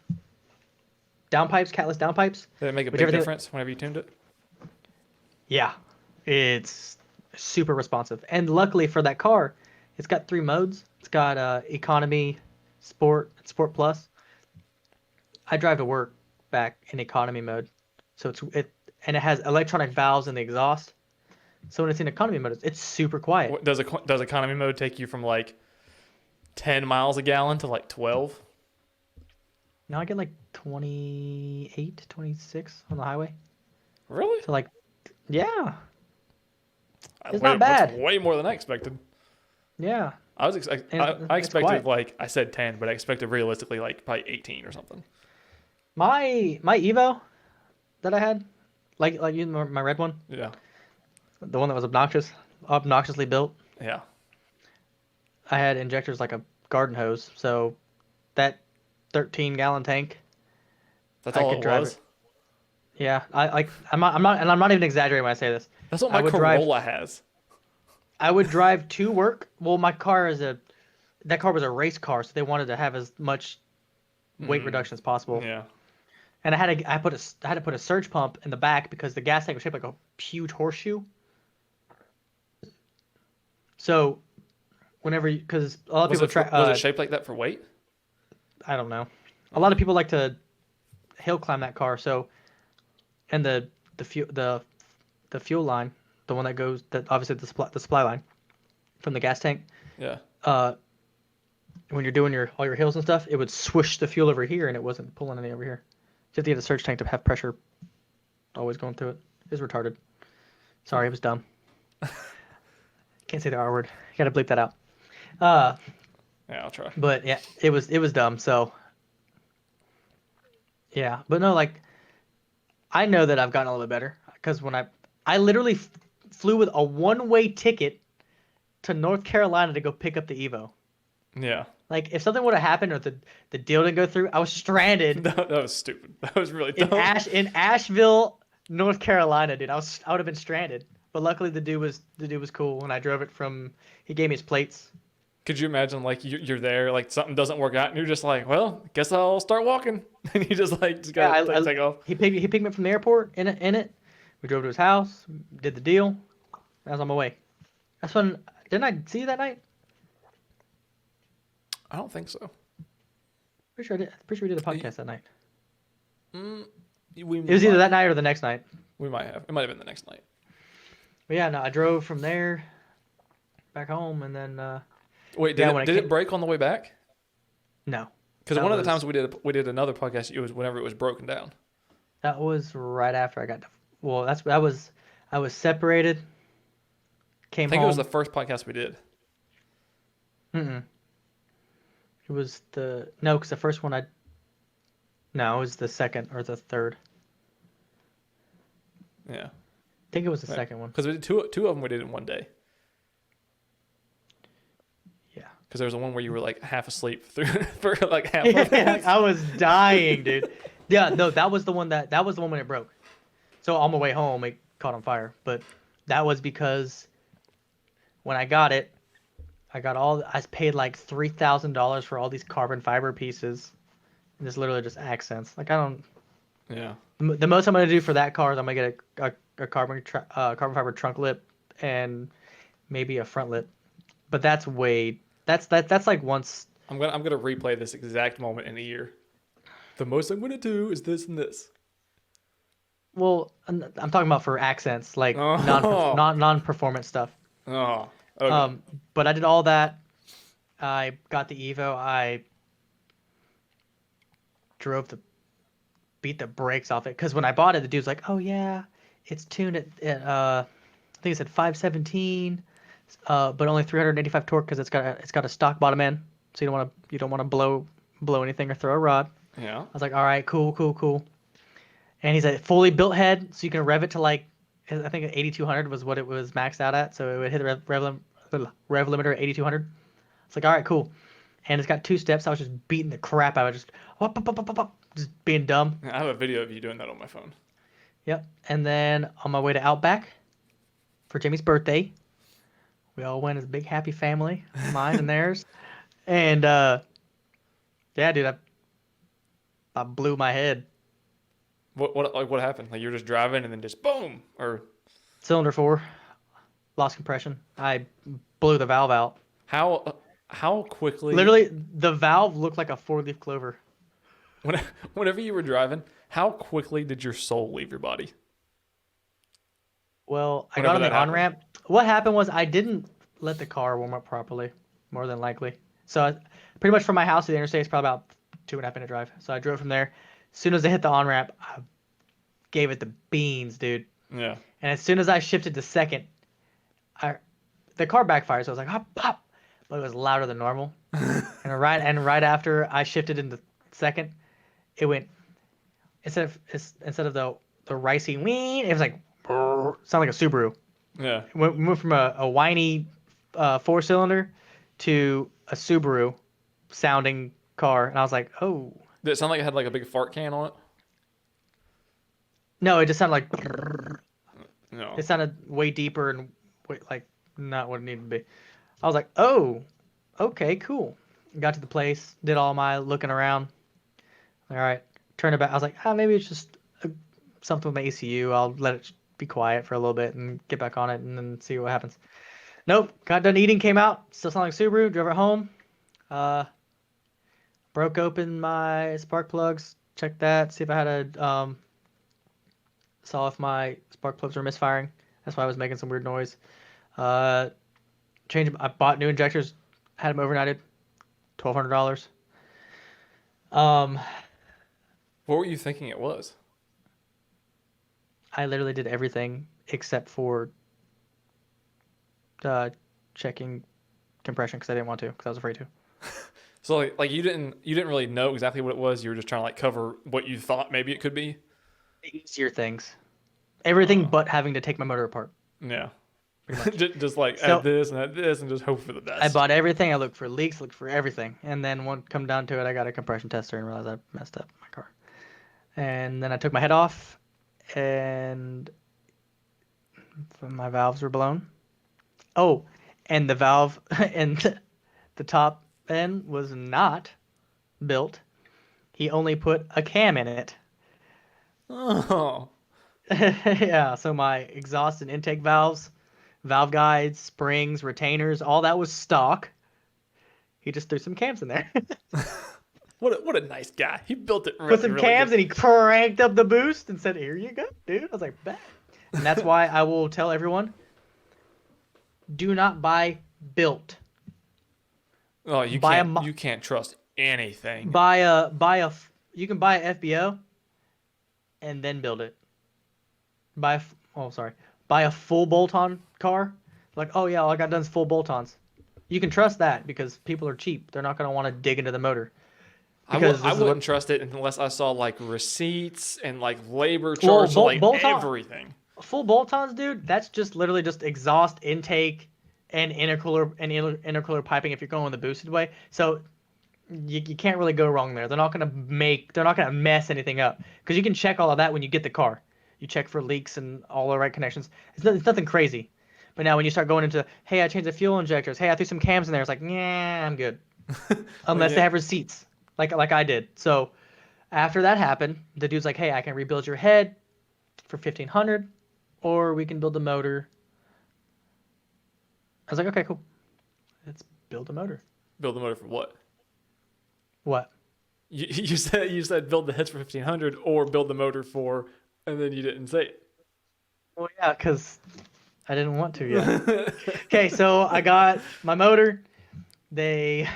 downpipes, catless downpipes. Did it make a Which big everything- difference whenever you tuned it? Yeah, it's super responsive. And luckily for that car, it's got 3 modes. It's got economy, sport, and sport plus. I drive to work back in economy mode, so it has electronic valves in the exhaust. So when it's in economy mode, it's super quiet. Does economy mode take you from like 10 miles a gallon to like 12. Now I get like 28, 26 on the highway. Really? So like, yeah, it's Way, not that's bad. way more than I expected. Yeah, I was and I it's expected quiet. like I said 10, but I expected realistically like probably 18 or something. My Evo that I had, like you, my red one, Yeah. the one that was obnoxiously built. Yeah. I had injectors like a garden hose, so that 13-gallon tank, That's I all could it drive it. was. Yeah, and I'm not even exaggerating when I say this. That's what I my would drive, Corolla has. I would drive to work. Well, that car was a race car, so they wanted to have as much weight Mm, reduction as possible. yeah. And I had to put a surge pump in the back because the gas tank was shaped like a huge horseshoe. So because a lot of people Was it shaped like that for weight? I don't know, a Oh. lot of people like to hill climb that car. So and the fuel line, the one that goes that obviously the supply line from the gas tank. Yeah. Uh, when you're doing all your hills and stuff, it would swish the fuel over here, and it wasn't pulling any over here. You have to get a surge tank to have pressure always going through it. It's retarded. Sorry, it was dumb. Can't say the R word. Gotta bleep that out. Uh, Yeah, I'll try. but yeah, it was dumb. So yeah, but no, like I know that I've gotten a little bit better because when I literally flew with a one-way ticket to North Carolina to go pick up the Evo. Yeah. Like if something would have happened or the deal didn't go through, I was stranded That was stupid. That was really dumb. in Asheville, North Carolina, dude. I would have been stranded. But luckily the dude was cool and I drove it from. He gave me his plates. Could you imagine like you're there, like something doesn't work out, and you're just like, well, guess I'll start walking, and you just Yeah, gotta take off. he picked me up from the airport in it. We drove to his house, did the deal. I was on my way. That's when didn't I see you that night? I don't think so. Pretty sure I did. Pretty sure we did a podcast that night. We It was either that night or the next night. We might have. It might have been the next night. But yeah, no, I drove from there back home, and then Wait, yeah, when I did it came, break on the way back? no, Because that one of the was times we did another podcast, it was whenever it was broken down. that was right after I got. Well, that was I was separated. I Came think it was home. the first podcast we did. Mm-mm. It was no, because the first one no, it was the second or the third. Yeah. I think it was the second one. Because we did two of them we did in one day. Yeah. Because there was the one where you were like half asleep for like half of it. I was dying, dude. Yeah, no, that was the one when it broke. So on my way home, it caught on fire. But that was because when I got it, I paid like $3,000 for all these carbon fiber pieces. And it's literally just accents. Like I don't. Yeah. The most I'm gonna do for that car is I'm gonna get a carbon fiber trunk lip and maybe a front lip. But that's like once. I'm gonna replay this exact moment in a year. The most I'm gonna do is this and this. Well, I'm talking about for accents, like Oh. non-performance stuff. Oh. Okay. But I did all that. I got the Evo. I beat the brakes off it because when I bought it, the dude's like, "Oh yeah, it's tuned at I think it said 517, but only 385 torque because it's got a stock bottom end, so you don't want to blow anything or throw a rod." Yeah. I was like, "All right, cool." And he's a fully built head, so you can rev it to like I think 8200 was what it was maxed out at, so it would hit the rev limiter at 8200. It's like, all right, cool. And it's got 2 steps. I was just beating the crap out of it, just whoop, whoop, whoop, whoop, whoop, just being dumb. I have a video of you doing that on my phone. Yep. And then on my way to Outback for Jimmy's birthday, we all went as a big happy family, mine and theirs. And yeah, dude, I blew my head. What happened? Like you were just driving and then just boom or Cylinder 4, lost compression. I blew the valve out. how quickly Literally, the valve looked like a 4-leaf clover. whenever you were driving, how quickly did your soul leave your body? Well, I Whenever got on the that happened. on-ramp. What happened was I didn't let the car warm up properly, more than likely. So pretty much from my house to the interstate is probably about 2.5 minute drive. So I drove from there. As soon as I hit the on ramp, I gave it the beans, dude. Yeah. And as soon as I shifted to second, the car backfired. So I was like, hop, pop, but it was louder than normal. and right after I shifted into second, it went instead of the ricey wee, it was like sound like a Subaru. Yeah. We moved from a whiny 4-cylinder to a Subaru sounding car, and I was like, oh. Did it sound like it had like a big fart can on it? No, it just sounded like No. it sounded way deeper and like not what it needed to be. I was like, oh, okay, cool. Got to the place, did all my looking around. All right, turned it back. I was like, maybe it's just something with my ECU. I'll let it be quiet for a little bit and get back on it and then see what happens. Nope, got done eating, came out, still sound like Subaru, drove it home. Broke open my spark plugs, checked that, see if I had saw if my spark plugs were misfiring. That's why I was making some weird noise. I bought new injectors, had them overnighted, $1,200. What were you thinking it was? I literally did everything except for checking compression because I didn't want to because I was afraid to. So like you didn't really know exactly what it was. You were just trying to like cover what you thought maybe it could be. Easier things, everything but having to take my motor apart. Yeah. just like So- add this and just hope for the best. I bought everything. I looked for leaks, looked for everything, and then when come down to it, I got a compression tester and realized I messed up my car. And then I took my head off, and my valves were blown. Oh, and the valve and the top end was not built. He only put a cam in it. Oh. Yeah, so my exhaust and intake valves, valve guides, springs, retainers, all that was stock. He just threw some cams in there. What a nice guy. He built it really, Put some really cams good. and he cranked up the boost and said, "Here you go, dude." I was like, "Bet." And that's why I will tell everyone: do not buy built. Oh, you buy you can't trust anything. You can buy a FBO and then build it. Buy a full bolt-on car. Like, oh yeah, all I got done is full bolt-ons. You can trust that because people are cheap. They're not going to want to dig into the motor. I Because wouldn't trust it unless I saw like receipts and like labor Well, charts, like bolt-on- everything. Full bolt-ons, dude. That's just literally just exhaust, intake, and intercooler piping if you're going the boosted way. So you can't really go wrong there. They're not gonna mess anything up because you can check all of that when you get the car. You check for leaks and all the right connections. It's nothing crazy. But now when you start going into, hey, I changed the fuel injectors. Hey, I threw some cams in there. It's like, yeah, I'm good. Unless yeah. they have receipts, like I did. So after that happened, the dude's like, hey, I can rebuild your head for $1,500, or we can build the motor. I was like, okay, cool. Let's build a motor. Build the motor for what? What? You said build the heads for 1,500 or build the motor for, and then you didn't say it. Well, yeah, because I didn't want to yet. Okay, so I got my motor. They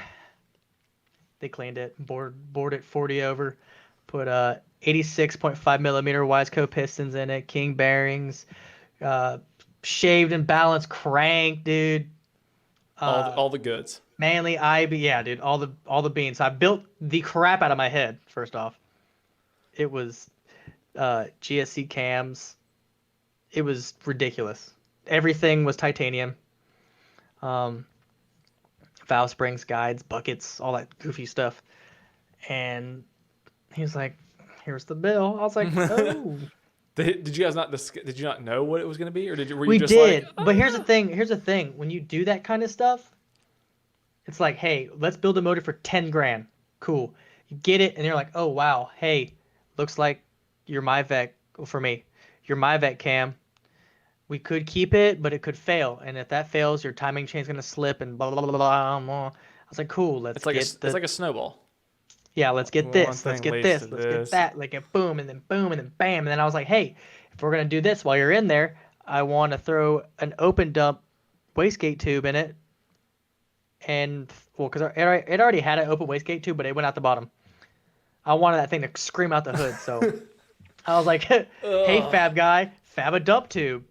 cleaned it, bored it 40 over, put 86.5 millimeter Wiseco pistons in it, king bearings, shaved and balanced crank, dude. All the goods. Manly IB, yeah, dude, all the beans. I built the crap out of my head. First off, it was GSC cams. It was ridiculous. Everything was titanium. Valve springs, guides, buckets, all that goofy stuff. And he was like, "Here's the bill." I was like, "Oh." Did you guys not did you not know what it was going to be, or were you We just did, like, but here's the thing. Here's the thing. When you do that kind of stuff, it's like, hey, let's build a motor for 10 grand. Cool. You get it, and you're like, oh wow, hey, looks like your MyVec for me. Your MyVec cam. We could keep it, but it could fail, and if that fails, your timing chain's gonna slip and blah blah blah blah. blah. I was like, cool. Let's it's like a snowball. Yeah, let's get One this, let's thing get leads this, to let's get this. that, like a boom, and then bam, and then I was like, hey, if we're gonna do this while you're in there, I want to throw an open dump wastegate tube in it, and well, because it already had an open wastegate too, but it went out the bottom. I wanted that thing to scream out the hood, so I was like, "Hey, Ugh. fab guy, fab a dump tube."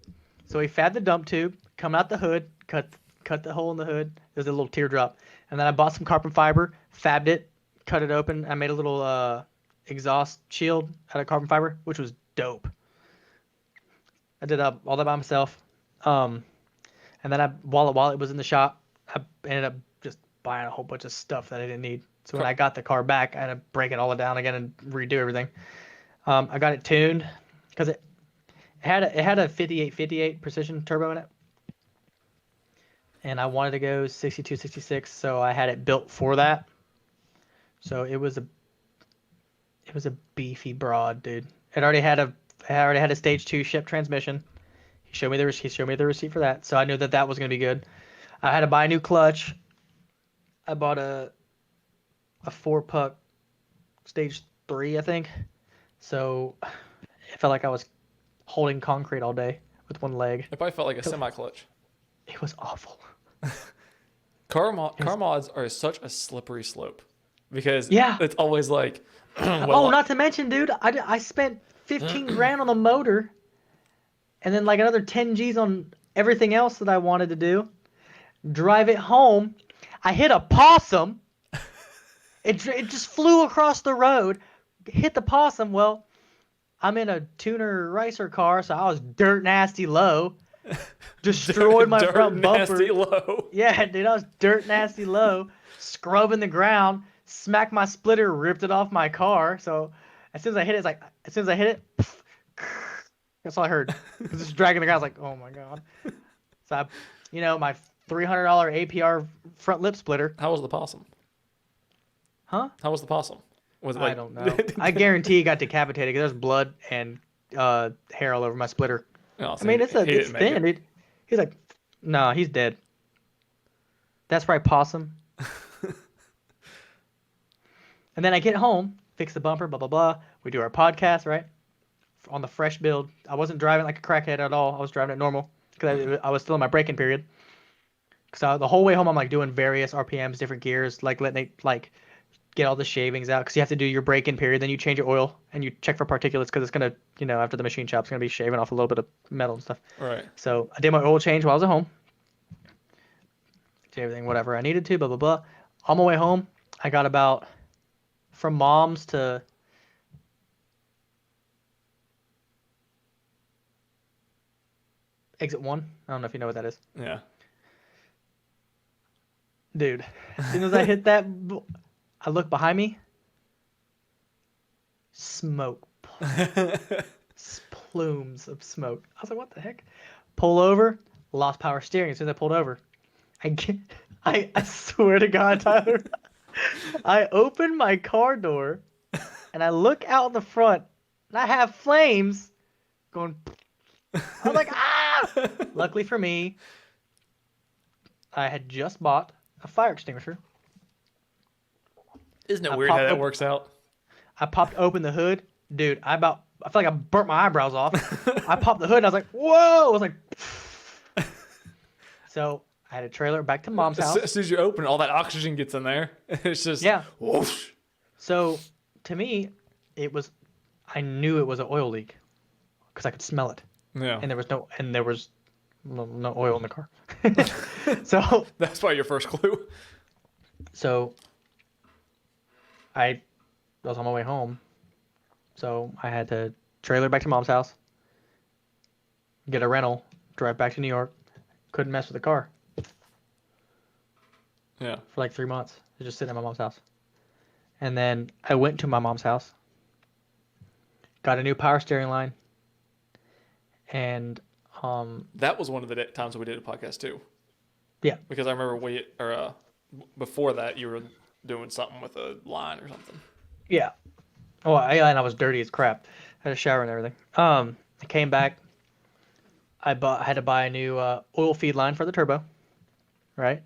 So he fabbed the dump tube, coming out the hood, cut the hole in the hood. There's a little teardrop, and then I bought some carbon fiber, fabbed it, cut it open. I made a little exhaust shield out of carbon fiber, which was dope. I did all that by myself. And then while it was in the shop, I ended up just buying a whole bunch of stuff that I didn't need. So when I got the car back, I had to break it all down again and redo everything. I got it tuned because it had a 5858 precision turbo in it, and I wanted to go 62 66, so I had it built for that. So it was a beefy broad, dude. It already had a stage 2 ship transmission. He showed me the receipt for that, so I knew that was gonna be good. I had to buy a new clutch. I bought a 4-puck stage 3, I think. So it felt like I was holding concrete all day with one leg. It probably felt like a semi-clutch. It was awful. Car mods are such a slippery slope because Yeah. it's always like, Not to mention, dude, I spent 15 grand on the motor, and then like another 10 G's on everything else that I wanted to do. Drive it home. I hit a possum. It just flew across the road, hit the possum. Well, I'm in a tuner racer car, so I was dirt nasty low. Destroyed my front bumper. Nasty low. Yeah, dude, I was dirt nasty low, scrubbing the ground, smacked my splitter, ripped it off my car. So as soon as I hit it, that's all I heard. It was just dragging the ground. I was like, oh my god. So my $300 APR front lip splitter. How was the possum? Huh? How was the possum? Was it I don't know. I guarantee he got decapitated because there's blood and hair all over my splitter. Oh, so I mean, it's didn't make thin, it. dude. He's like, no, he's dead. That's right, possum. And then I get home, fix the bumper, blah, blah, blah. We do our podcast, right? On the fresh build. I wasn't driving like a crackhead at all. I was driving it normal because I was still in my braking period. Because the whole way home, I'm like doing various RPMs, different gears, like letting it like get all the shavings out because you have to do your break-in period. Then you change your oil and you check for particulates because it's gonna, after the machine shop, it's gonna be shaving off a little bit of metal and stuff. Right. So I did my oil change while I was at home. Did everything whatever I needed to. Blah blah blah. On my way home, I got about from Mom's to exit 1. I don't know if you know what that is. Yeah. Dude, as soon as I hit that, I look behind me. Smoke. Plumes of smoke. I was like, what the heck? Pull over. Lost power steering as soon as I pulled over. I swear to God, Tyler. I open my car door and I look out the front and I have flames going. I was like, ah! Luckily for me, I had just bought a fire extinguisher. Isn't it weird how that works out? I popped open the hood. Dude, I feel like I burnt my eyebrows off. I popped the hood and I was like, whoa! I was like, so I had to trailer it back to Mom's house. As soon as you open it, all that oxygen gets in there. It's just, whoosh. So to me, I knew it was an oil leak because I could smell it. Yeah. And there was no oil in the car. So that's probably your first clue. So I was on my way home. So I had to trailer back to Mom's house, get a rental, drive back to New York. Couldn't mess with the car. Yeah. For like 3 months. It was just sitting at my mom's house. And then I went to my mom's house, got a new power steering line, and that was one of the times we did a podcast too. Yeah. Because I remember before that you were doing something with a line or something. Yeah. Oh, and I was dirty as crap. I had a shower and everything. I came back. I had to buy a new oil feed line for the turbo. Right.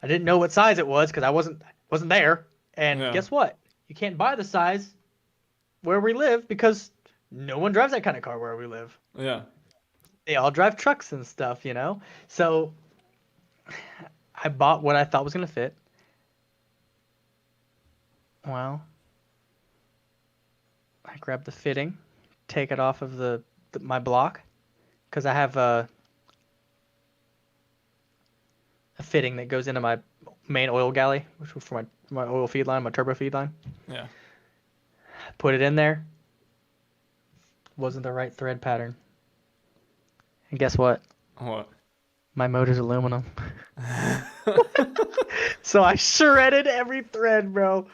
I didn't know what size it was because I wasn't there. And guess what? You can't buy the size where we live because no one drives that kind of car where we live. Yeah. They all drive trucks and stuff, So I bought what I thought was gonna fit. Well, I grabbed the fitting, take it off of my block, because I have a fitting that goes into my main oil galley, which was for my oil feed line, my turbo feed line. Yeah. Put it in there. Wasn't the right thread pattern. And guess what? What? My motor's aluminum. So I shredded every thread, bro.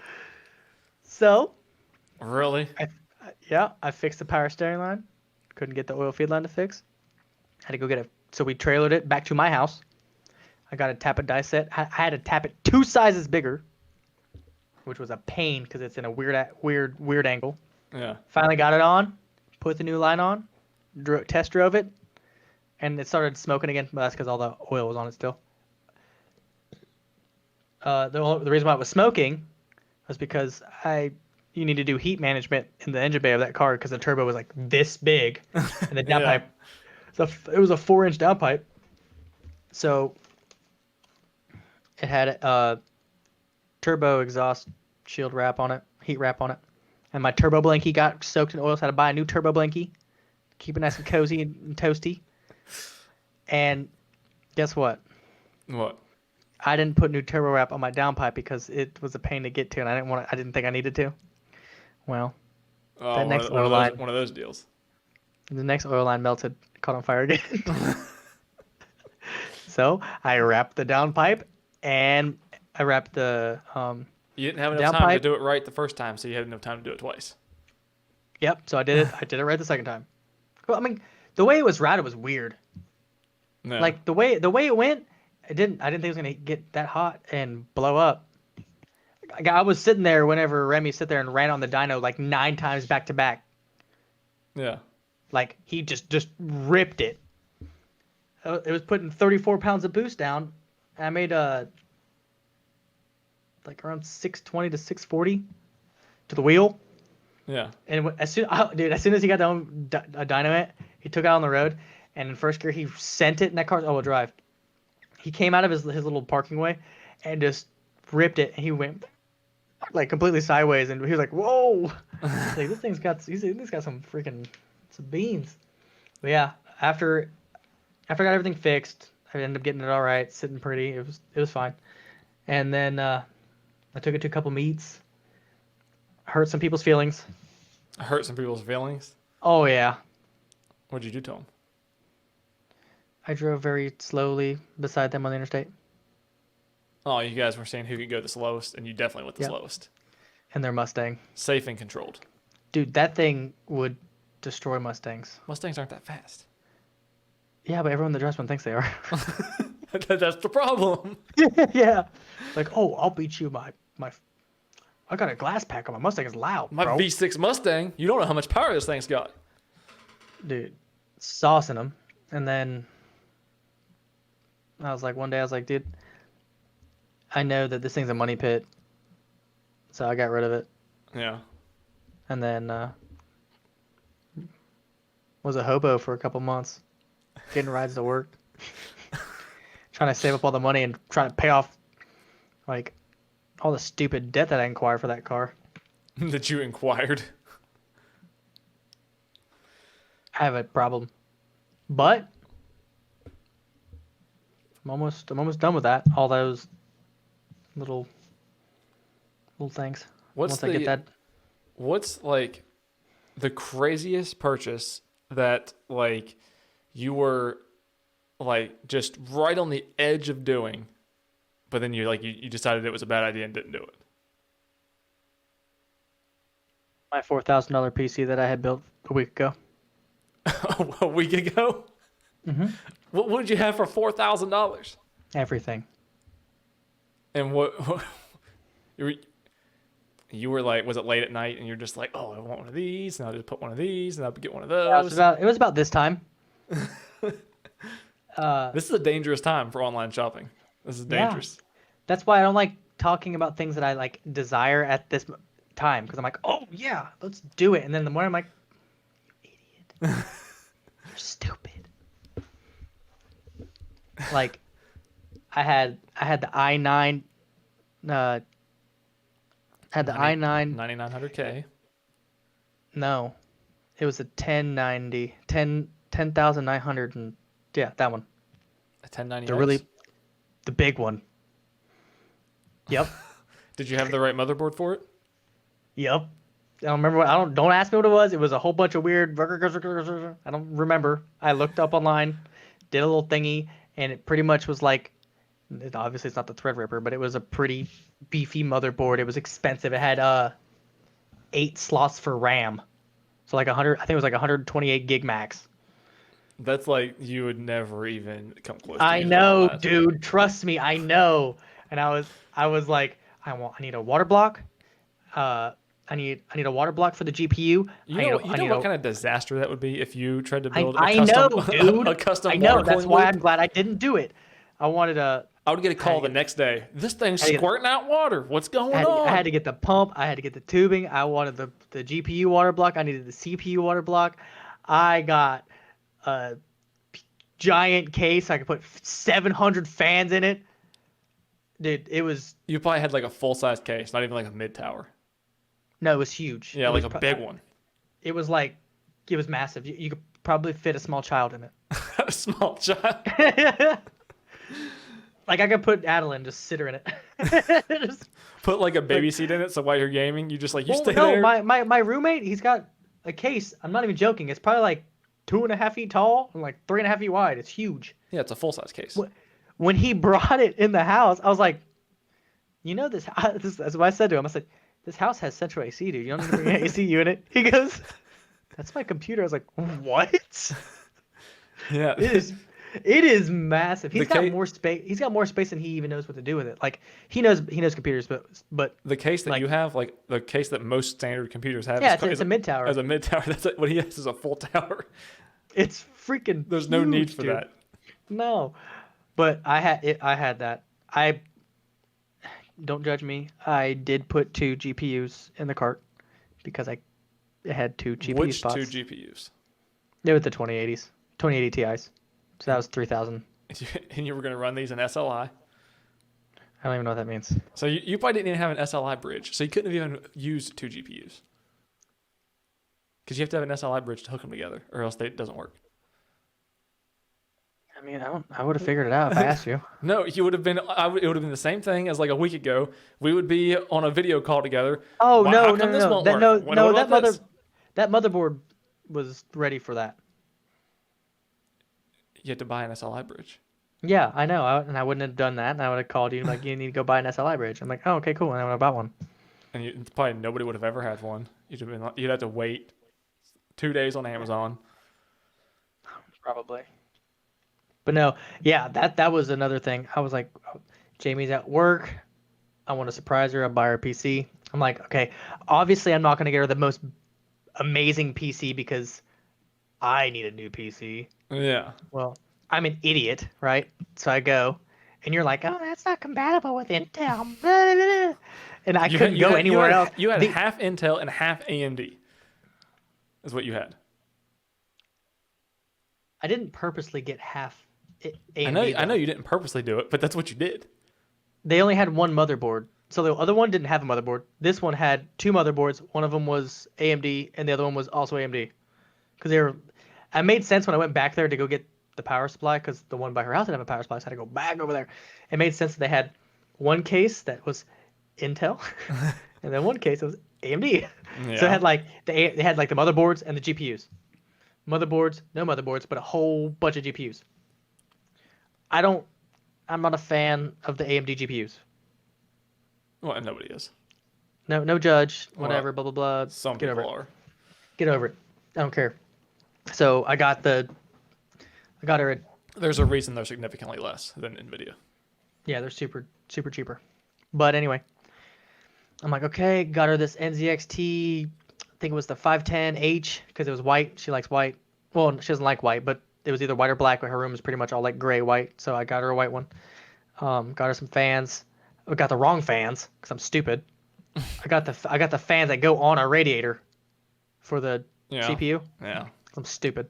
So, Really? I fixed the power steering line. Couldn't get the oil feed line to fix. Had to go get it. So we trailered it back to my house. I got a tappet die set. I had to tap it 2 sizes bigger, which was a pain because it's in a weird angle. Yeah. Finally got it on, put the new line on, test drove it, and it started smoking again. But that's because all the oil was on it still. The reason why it was smoking was because you need to do heat management in the engine bay of that car because the turbo was like this big, and the downpipe. So it was a 4-inch downpipe. So it had a turbo exhaust shield wrap on it, heat wrap on it. And my turbo blankie got soaked in oil, so I had to buy a new turbo blankie. Keep it nice and cozy and toasty. And guess what? What? I didn't put new turbo wrap on my downpipe because it was a pain to get to, and I didn't think I needed to. Well, Oh, that next oil line, one of those deals. the next oil line melted, caught on fire again. So I wrapped the downpipe, and I wrapped the You didn't have enough time to downpipe. do it right the first time, so you had enough time to do it twice. Yep. So I did it. I did it right the second time. Well, I mean, the way it was routed was weird. No. Like the way it went, I didn't think it was gonna get that hot and blow up. I was sitting there whenever Remy sit there and ran on the dyno like 9 times back to back. Yeah. Like he just ripped it. It was putting 34 pounds of boost down. And I made like around 620 to 640 to the wheel. Yeah. And as soon as he got down a dyno it, he took it out on the road, and in first gear he sent it, and that car's all-wheel drive. He came out of his little parking way and just ripped it, and he went like completely sideways, and he was like, "Whoa!" Like this thing's got some beans. But yeah, after I got everything fixed, I ended up getting it all right, sitting pretty. It was fine. And then I took it to a couple meets, hurt some people's feelings. Hurt some people's feelings. Oh yeah. What'd you do to them? I drove very slowly beside them on the interstate. Oh, you guys were saying who could go the slowest, and you definitely went the Yep. slowest. And their Mustang. Safe and controlled. Dude, that thing would destroy Mustangs. Mustangs aren't that fast. Yeah, but everyone that drives one thinks they are. That's the problem. Yeah. Like, oh, I'll beat you. I got a glass pack on my Mustang. It's loud, My bro. V6 Mustang, you don't know how much power this thing's got. Dude, saucing them. And then one day I was like, dude, I know that this thing's a money pit. So I got rid of it. Yeah. And then was a hobo for a couple months. Getting rides to work. Trying to save up all the money and trying to pay off like all the stupid debt that I acquired for that car. That you inquired. I have a problem. But I'm almost done with that. All those little things. Once I get that. What's like the craziest purchase that like you were like just right on the edge of doing, but then you decided it was a bad idea and didn't do it? My $4,000 PC that I had built a week ago. A week ago? Mm-hmm. What did you have for $4,000? Everything. And what you were like, was it late at night and you're just like, oh, I want one of these, and I'll just put one of these, and I'll get one of those. Yeah, it was about this time. This is a dangerous time for online shopping. This is dangerous. That's why I don't like talking about things that I like desire at this time, because I'm like, oh yeah, let's do it, and then in the morning I'm like, you idiot, you're stupid. Like, I had the i9 had the i9. 9900K. No, it was a 1090 10,900 and yeah, that one. A 1090X. The big one. Yep. Did you have the right motherboard for it? Yep. I don't remember don't ask me what it was. It was a whole bunch of weird I don't remember. I looked up online, did a little thingy, and it pretty much was like obviously it's not the Threadripper, but it was a pretty beefy motherboard. It was expensive. It had 8 slots for RAM. So like 100, I think it was like 128 gig max. That's like you would never even come close to I using all know, that. dude. Trust me, I know. And I was like, I need a water block. I need a water block for the GPU. You know what kind of disaster that would be if you tried to build I a custom, know, dude. a custom I know. water That's cooling why loop? I'm glad I didn't do it. I wanted a. I would get a call the next day. This thing's I had to get- squirting out water. What's going on? I had to get the pump. I had to get the tubing. I wanted the GPU water block. I needed the CPU water block. I got a giant case. I could put 700 fans in it. Dude, it was You probably had like a full size case, not even like a mid tower. no, it was huge. Yeah, It like was a big one. It was like it was massive. You could probably fit a small child in it. A small child. Like I could put Adeline, just sit her in it. Just- Put like a baby seat in it, so while you're gaming, you just like you Well, stay no, there. my roommate, he's got a case. I'm not even joking. It's probably like 2.5 feet tall and like 3.5 feet wide. It's huge. Yeah, it's a full size case. When he brought it in the house, I was like, you know this. That's what I said to him. I said, this house has central AC, dude. You don't need to bring an AC unit. He goes, that's my computer. I was like, what? Yeah. It is massive. He's The got ca- more space. He's got more space than he even knows what to do with it. Like he knows computers, but The case that like- you have, like the case that most standard computers have, yeah, is it's a mid tower. As a mid tower, that's what he has is a full tower. It's freaking. There's no need huge, for dude. that. No, but I had that. I don't judge me. I did put 2 GPUs in the cart because it had 2 GPU Which spots. 2 GPUs? They were the 2080 Ti's. So that was 3,000. And you were going to run these in SLI. I don't even know what that means. So you probably didn't even have an SLI bridge. So you couldn't have even used 2 GPUs. Because you have to have an SLI bridge to hook them together, or else it doesn't work. I mean, I would have figured it out if I asked you. No, you would have been. It would have been the same thing as like a week ago. We would be on a video call together. Oh Why- no, how no, come no, this no, won't that, work? no, What no, about this? that motherboard was ready for that. You had to buy an SLI bridge. Yeah, I know, and I wouldn't have done that, and I would have called you like, you need to go buy an SLI bridge. I'm like, oh, okay, cool, and I would have bought one. And probably nobody would have ever had one. You'd have to wait 2 days on Amazon. Probably. But no, yeah, that was another thing. I was like, Jamie's at work. I want to surprise her. I'll buy her a PC. I'm like, okay, obviously I'm not going to get her the most amazing PC because I need a new PC. Yeah. Well, I'm an idiot, right? So I go, and you're like, oh, that's not compatible with Intel. Blah, blah, blah. And I couldn't go anywhere else. You had half Intel and half AMD. Is what you had. I didn't purposely get half AMD. I know you didn't purposely do it, but that's what you did. They only had one motherboard. So the other one didn't have a motherboard. This one had 2 motherboards. One of them was AMD, and the other one was also AMD. Because it made sense when I went back there to go get the power supply, because the one by her house didn't have a power supply, so I had to go back over there. It made sense that they had one case that was Intel, and then one case that was AMD. Yeah. So it had like they had like the motherboards and the GPUs. Motherboards, no motherboards, but a whole bunch of GPUs. I'm not a fan of the AMD GPUs. Well, nobody is. No judge, whatever, Well, blah blah blah. Some Get over people it. are. Get over it. I don't care. So I got her at, There's a reason they're significantly less than NVIDIA. yeah, they're super cheaper. But anyway, I'm like, okay, got her this NZXT, I think it was the 510H, because it was white. She likes white. Well, she doesn't like white, but it was either white or black, but her room is pretty much all like gray white, so I got her a white one. Got her some fans. I got the wrong fans, because I'm stupid. I got the fans that go on a radiator for the Yeah. CPU. Yeah. I'm stupid.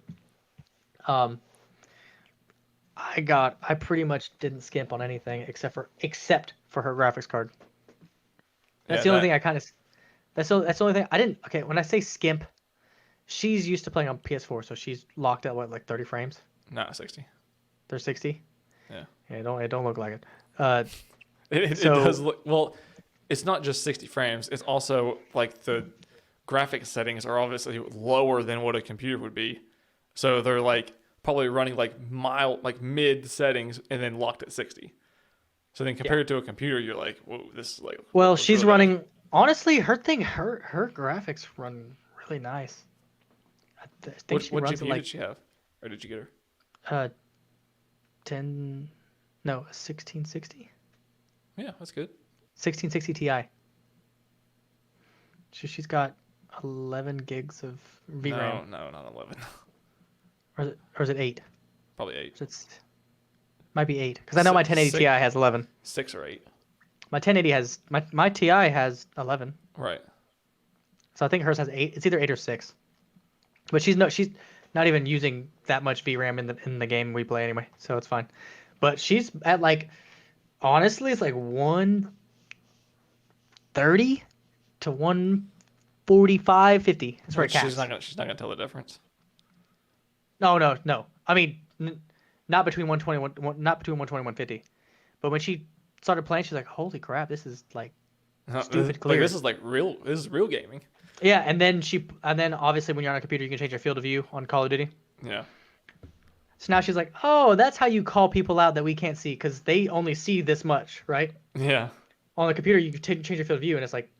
I pretty much didn't skimp on anything except for her graphics card. That's the only thing I kind of. That's the only thing I didn't. Okay, when I say skimp, she's used to playing on PS4, so she's locked at what, like 30 frames? No, 60. They're 60. Yeah. Yeah, it don't look like it. It does look well. It's not just 60 frames. It's also like the graphics settings are obviously lower than what a computer would be, so they're like probably running like mid settings and then locked at 60. So then compared to a computer, you're like, whoa, this is like. Well, she's really running. Nice. Honestly, her graphics run really nice. I think she runs GPU did she have, or did you get her? 1660. Yeah, that's good. 1660 Ti. She's got 11 gigs of VRAM. No, not 11. Or is it 8? Probably 8. Might be 8, because I know my 1080 Ti has 11. 6 or 8. My 1080 has my Ti has 11. Right. So I think hers has 8. It's either 8 or 6. But she's not even using that much VRAM in the game we play anyway, so it's fine. But she's at like, honestly, it's like 130 to 145, 50. That's where it caps. She's not gonna tell the difference. No. I mean, not between 120 not between 120 and 150. But when she started playing, she's like, "Holy crap, this is like stupid clear." Like, this is real gaming. Yeah, and then obviously when you're on a computer, you can change your field of view on Call of Duty. Yeah. So now she's like, "Oh, that's how you call people out that we can't see, because they only see this much, right?" Yeah. On the computer, you can change your field of view, and it's like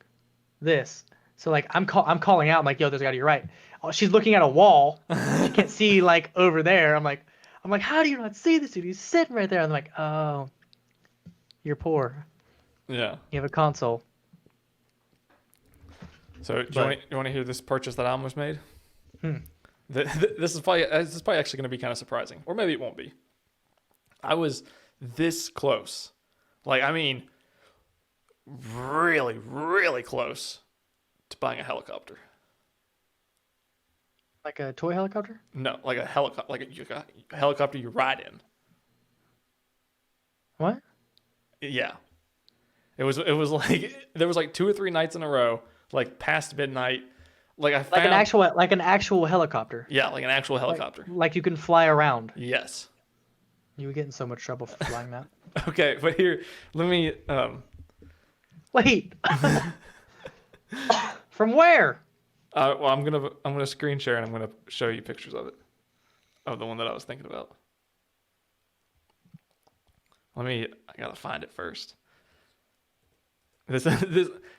this. So like I'm calling out, I'm like, "Yo, there's a guy to your right." Oh, she's looking at a wall. She can't see like over there. I'm like, "How do you not see this dude? He's sitting right there." I'm like, "Oh, you're poor. Yeah. You have a console." So you want to hear this purchase that I almost made? This is probably actually going to be kind of surprising, or maybe it won't be. I was this close, like, I mean, really, really close to buying a helicopter. Like a toy helicopter? No, like a helicopter, like a helicopter you ride in. What? Yeah, it was like there was like 2 or 3 nights in a row, like past midnight. Like an actual helicopter. Yeah, like an actual helicopter. Like you can fly around. Yes. You would get in so much trouble for flying that. Okay, but here, let me. Wait. From where? Well, I'm gonna screen share and I'm gonna show you pictures of it, of the one that I was thinking about. I gotta find it first. This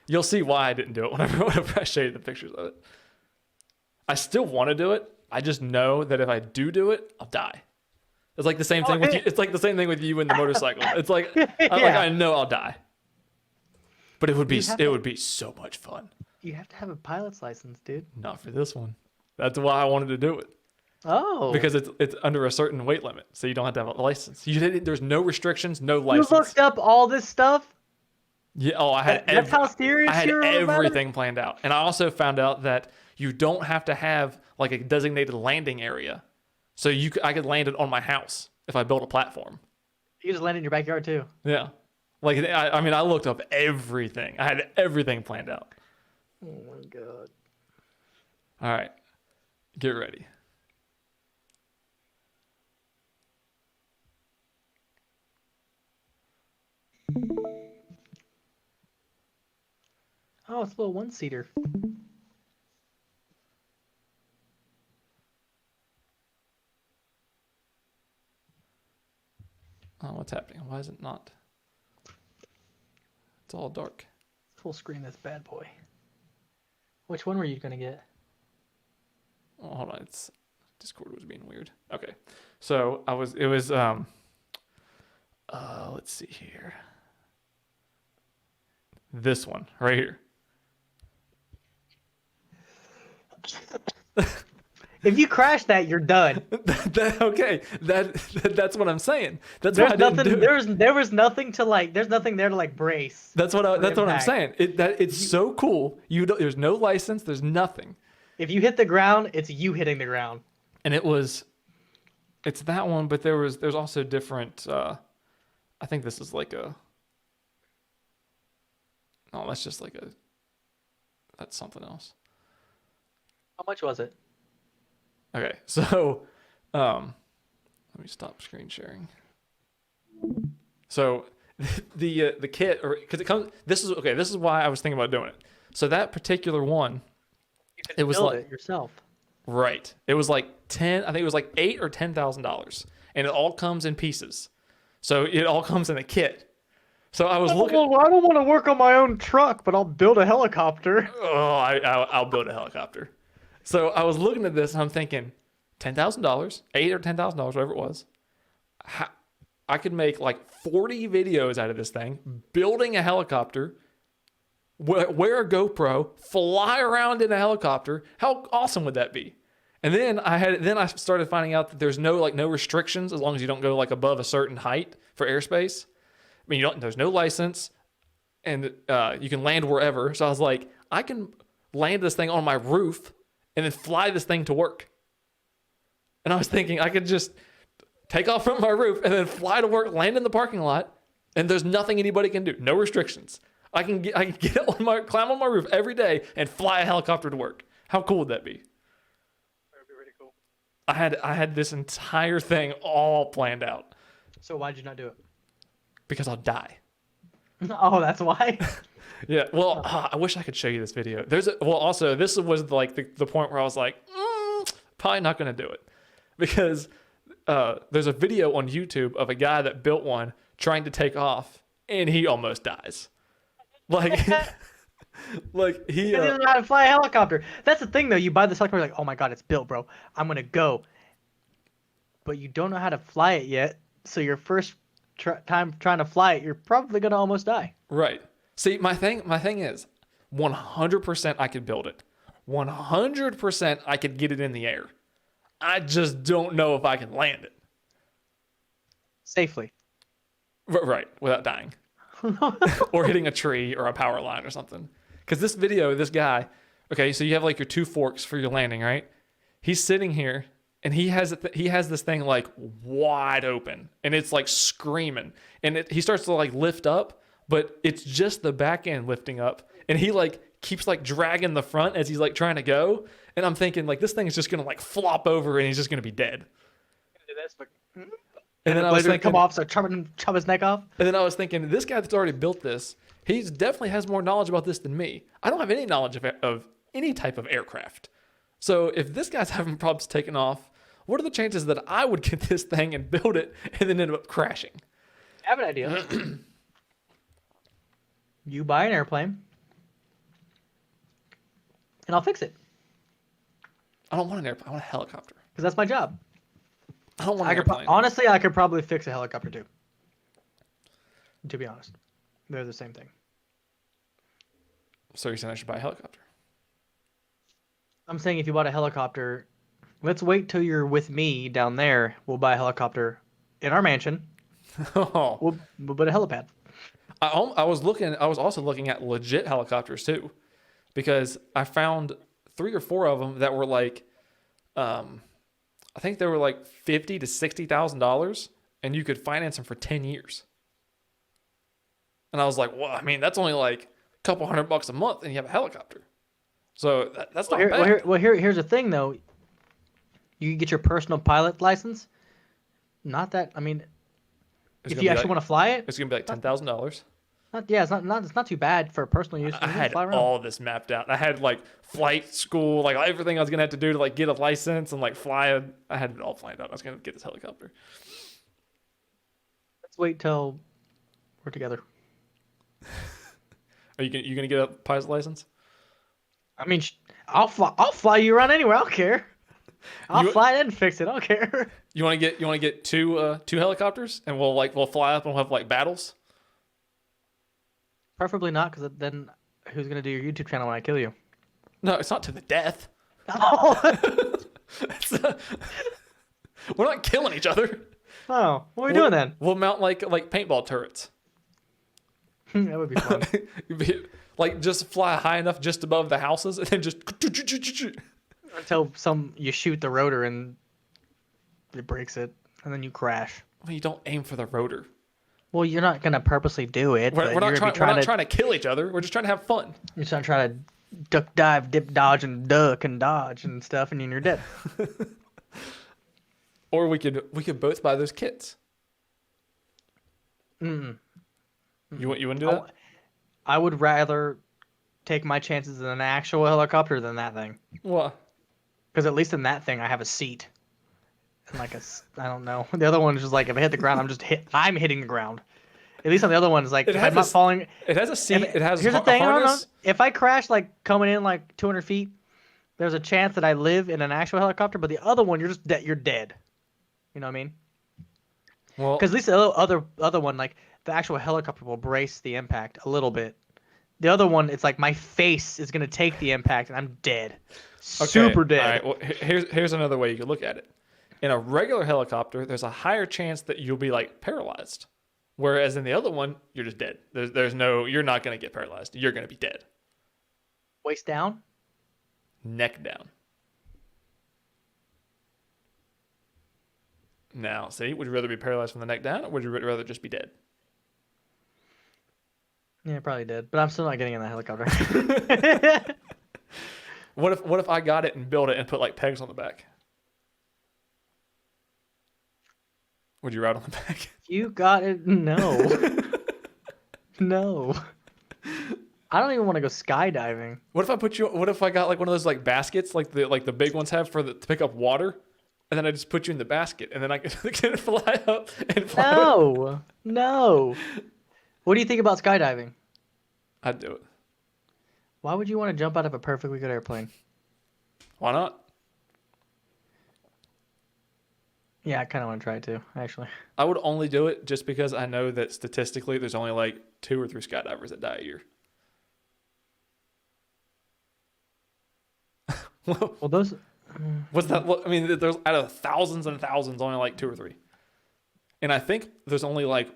you'll see why I didn't do it whenever I show you the pictures of it. I still want to do it. I just know that if I do it, I'll die. It's like the same thing with you. It's like the same thing with you and the motorcycle. It's like, I know I'll die. But it would be so much fun. You have to have a pilot's license, dude. Not for this one. That's why I wanted to do it. Oh. Because it's under a certain weight limit, so you don't have to have a license. There's no restrictions, no license. You looked up all this stuff? Yeah. Oh, I had. That's how serious I had you were everything planned out, and I also found out that you don't have to have like a designated landing area, so I could land it on my house if I built a platform. You just land in your backyard too. Yeah. Like I looked up everything. I had everything planned out. Oh my god. All right, get ready. Oh, it's a little one-seater. Oh, what's happening? Why is it not? It's all dark. Full screen this bad boy. Which one were you gonna get? Oh, hold on, Discord was being weird. Okay, so let's see here. This one right here. If you crash that, you're done. Okay, that's what I'm saying. That's why I didn't do it. There was nothing to like. There's nothing there to like brace. That's what I'm saying. It's so cool. There's no license. There's nothing. If you hit the ground, it's you hitting the ground. And it was It's that one, but there's also different. I think this is like a. No, that's just like a. That's something else. How much was it? Okay, so, let me stop screen sharing. So, the kit, or because it comes. This is okay. This is why I was thinking about doing it. So that particular one, You can it was build like it yourself. right. It was like 10. I think it was like $8,000 or $10,000, and it all comes in pieces. So it all comes in a kit. So I was looking. Well, I don't want to work on my own truck, but I'll build a helicopter. Oh, I'll build a helicopter. So I was looking at this and I'm thinking, $10,000, $8,000 or $10,000, whatever it was. I could make like 40 videos out of this thing, building a helicopter, wear a GoPro, fly around in a helicopter. How awesome would that be? And then I started finding out that there's no restrictions as long as you don't go like above a certain height for airspace. I mean, there's no license, and you can land wherever. So I was like, I can land this thing on my roof and then fly this thing to work. And I was thinking I could just take off from my roof and then fly to work, land in the parking lot, and there's nothing anybody can do. No restrictions. I can climb on my roof every day and fly a helicopter to work. How cool would that be? That would be really cool. I had this entire thing all planned out So why'd you not do it? because I'll die. Oh, that's why. Yeah. Well, I wish I could show you this video. Also this was like the point where I was like, probably not going to do it because there's a video on YouTube of a guy that built one trying to take off and he almost dies. Like, like he doesn't know how to fly a helicopter. That's the thing, though. You buy this helicopter, you're like, oh my god, it's built, bro. I'm gonna go. But you don't know how to fly it yet. So your first time trying to fly it, you're probably gonna almost die. right. See, my thing is, 100% I could build it. 100% I could get it in the air. I just don't know if I can land it. Safely. Right, without dying. Or hitting a tree or a power line or something. Because this video, this guy, okay, so you have like your two forks for your landing, right? He's sitting here and he has this thing like wide open and it's like screaming. And he starts to like lift up, but it's just the back end lifting up. And he like keeps like dragging the front as he's like trying to go. And I'm thinking like this thing is just going to like flop over and he's just going to be dead. And then I was thinking, come off, so chop his neck off. And then I was thinking, this guy that's already built this, he definitely has more knowledge about this than me. I don't have any knowledge of any type of aircraft. So if this guy's having problems taking off, what are the chances that I would get this thing and build it and then end up crashing? I have an idea. You buy an airplane, and I'll fix it. I don't want an airplane. I want a helicopter. Because that's my job. I don't want an airplane. Honestly, I could probably fix a helicopter too. To be honest, they're the same thing. So you're saying I should buy a helicopter? I'm saying if you bought a helicopter, let's wait till you're with me down there. We'll buy a helicopter in our mansion. Oh. We'll put a helipad. I was also looking at legit helicopters too, because I found 3 or 4 of them that were like, I think they were like $50,000 to $60,000, and you could finance them for 10 years. And I was like, well, I mean, that's only like a couple $100 a month, and you have a helicopter. So that's not bad. Here's the thing though. You get your personal pilot license. Not that I mean, if you actually want to fly it, it's gonna be like $10,000. It's not too bad for personal use. I had all this mapped out. I had like flight school, like everything I was gonna have to do to like get a license and like fly. I had it all planned out. I was gonna get this helicopter. Let's wait till we're together. Are you gonna get a pilot's license? I mean, I'll fly you around anywhere. I don't care. I'll fly it and fix it. I don't care. You want to get two helicopters and we'll fly up and we'll have like battles. Preferably not, because then who's gonna do your YouTube channel when I kill you? No, it's not to the death. Oh, We're not killing each other. oh, what are we doing then? We'll mount like paintball turrets. That would be fun. Like just fly high enough just above the houses and then just Until you shoot the rotor and it breaks it. and then you crash. Well, you don't aim for the rotor. Well, you're not gonna purposely do it. We're not trying to kill each other. We're just trying to have fun. You're just trying to duck, dive, dip, dodge, and duck and dodge and stuff, and then you're dead. Or we could both buy those kits. Mm-mm. You wouldn't do that? I would rather take my chances in an actual helicopter than that thing. What? Because at least in that thing, I have a seat. And like I don't know. The other one is just like, if I hit the ground, I'm hitting the ground. At least on the other one, it's like, if I'm not falling. It has a seat. It has here's the thing, harness. If I crash like coming in like 200 feet, there's a chance that I live in an actual helicopter. But the other one, you're just you're dead. You know what I mean? Well, because at least the other one, like the actual helicopter will brace the impact a little bit. The other one, it's like my face is gonna take the impact and I'm dead, super dead. All right. Well, here's another way you could look at it. In a regular helicopter, there's a higher chance that you'll be like paralyzed, whereas in the other one, you're just dead. You're not gonna get paralyzed. You're gonna be dead. Waist down, neck down. Now, see, would you rather be paralyzed from the neck down, or would you rather just be dead? Yeah, probably dead. But I'm still not getting in that helicopter. What if I got it and built it and put like pegs on the back? Would you ride on the back? You got it? No. No. I don't even want to go skydiving. What if I got like one of those like baskets, like the big ones have to pick up water, and then I just put you in the basket, and then I can fly up and fly. No. What do you think about skydiving? I'd do it. Why would you want to jump out of a perfectly good airplane? Why not? Yeah, I kind of want to try it too, actually. I would only do it just because I know that statistically there's only like 2 or 3 skydivers that die a year. Well, those... What's that? I mean, there's out of thousands and thousands, only like 2 or 3. And I think there's only like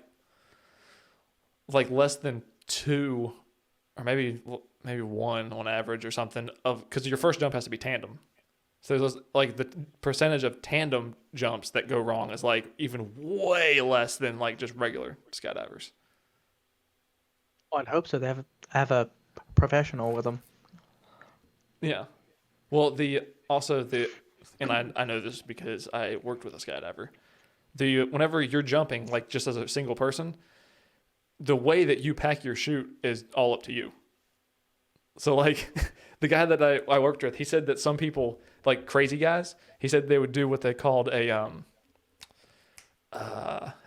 less than 2 or maybe 1 on average or something because your first jump has to be tandem. So there's like the percentage of tandem jumps that go wrong is like even way less than like just regular skydivers. Well, I'd hope so. They have a professional with them. Yeah. Well, and I know this because I worked with a skydiver. Whenever you're jumping, like just as a single person, the way that you pack your chute is all up to you. So like the guy that I worked with, he said that some people, like crazy guys, he said they would do what they called I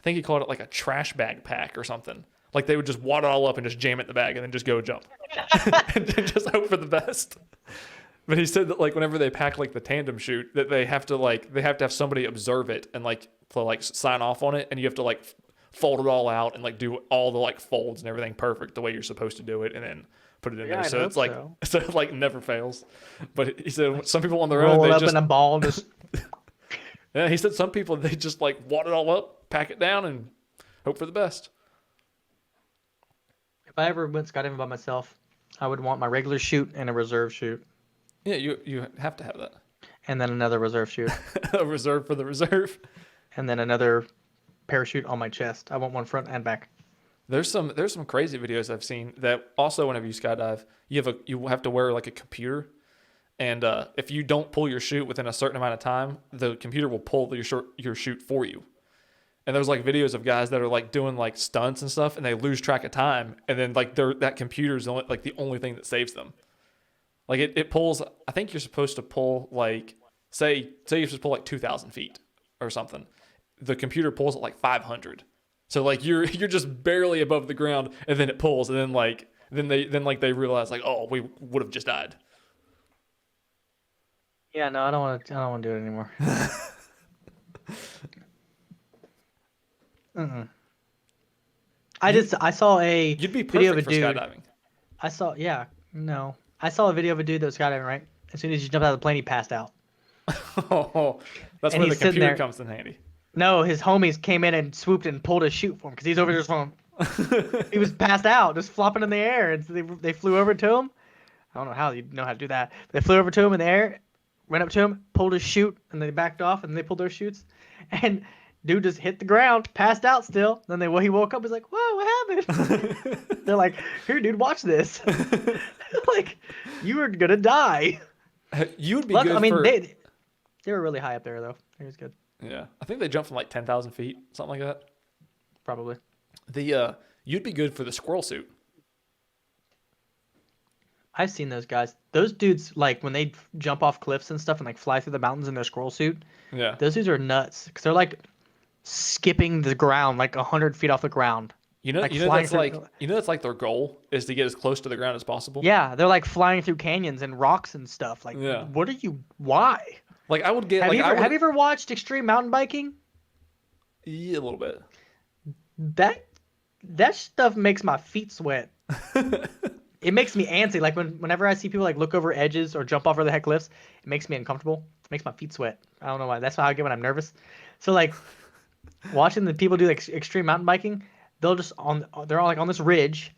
think he called it like a trash bag pack or something. Like they would just wad it all up and just jam it in the bag and then just go jump and just hope for the best. But he said that like whenever they pack like the tandem chute, that they have to have somebody observe it and like sign off on it, and you have to like fold it all out and like do all the like folds and everything perfect the way you're supposed to do it, and then put it in there. So it's like so it like never fails. But he said some people on their own, roll they it up just in a ball and just yeah. He said some people they just like wad it all up, pack it down, and hope for the best. If I ever went skydiving by myself, I would want my regular chute and a reserve chute. Yeah, you have to have that. And then another reserve chute. A reserve for the reserve. And then another parachute on my chest. I want one front and back. There's some crazy videos I've seen that also whenever you skydive, you have to wear like a computer, and if you don't pull your chute within a certain amount of time, the computer will pull your chute for you. And there's like videos of guys that are like doing like stunts and stuff, and they lose track of time, and then like that computer is the only thing that saves them. Like it pulls. I think you're supposed to pull like say you're supposed to pull like 2,000 feet or something. The computer pulls at like 500. So like you're just barely above the ground, and then it pulls, and then they realize like, oh, we would have just died. Yeah, no, I don't want to do it anymore. I saw a You'd be video of a perfect for dude. skydiving. I saw a video of a dude that was skydiving, right? As soon as he jumped out of the plane, he passed out. Oh, that's And where the he's sitting computer there. comes in handy. No, his homies came in and swooped and pulled his chute for him because he's over there just going. He was passed out, just flopping in the air, and so they flew over to him. I don't know how you know how to do that. They flew over to him in the air, went up to him, pulled his chute, and they backed off, and they pulled their chutes. And Dude just hit the ground, passed out still. Then he woke up. He's like, "Whoa, what happened?" They're like, "Here, dude, watch this." Like, you were gonna die. You would be Luck, good I mean, for. they were really high up there though. It was good, Yeah, I think they jumped from like 10,000 feet, something like that. probably. You'd be good for the squirrel suit. I've seen those guys. Those dudes, like when they jump off cliffs and stuff and like fly through the mountains in their squirrel suit. Yeah. Those dudes are nuts because they're like skipping the ground like 100 feet off the ground. You know, Like you know flying that's through- like you know that's like their goal is to get as close to the ground as possible. Yeah, they're like flying through canyons and rocks and stuff. Like, Yeah. what are you? Why? Like I would get Have like you have you ever watched extreme mountain biking? yeah, a little bit. That stuff makes my feet sweat. It makes me antsy. Like whenever I see people like look over edges or jump off really high cliffs, it makes me uncomfortable. It makes my feet sweat. I don't know why. That's how I get when I'm nervous. So like watching the people do like extreme mountain biking, they're all like on this ridge,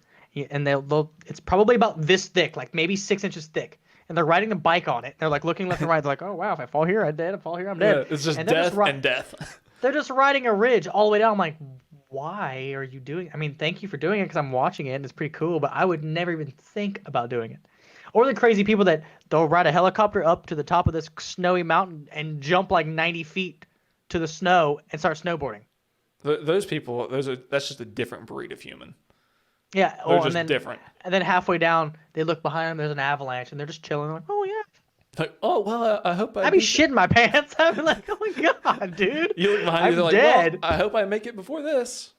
and they'll it's probably about this thick, like maybe 6 inches thick, and they're riding the bike on it. They're like looking left and right. They're like, oh wow, if I fall here, I'm dead. If I fall here, I'm dead. Yeah, it's just And they're death and death. They're just riding a ridge all the way down. I'm like, why are you doing? I mean, thank you for doing it because I'm watching it and it's pretty cool, but I would never even think about doing it. Or the crazy people that they'll ride a helicopter up to the top of this snowy mountain and jump like 90 feet to the snow and start snowboarding. Those people, that's just a different breed of human. Yeah, They're and just then different. and then halfway down, they look behind them. There's an avalanche, and they're just chilling. They're like, oh yeah, Like, oh well, I hope I'd be shitting my pants. I'd be like, oh my god, dude, You look behind I'm you, they're like, dead. well, I hope I make it before this.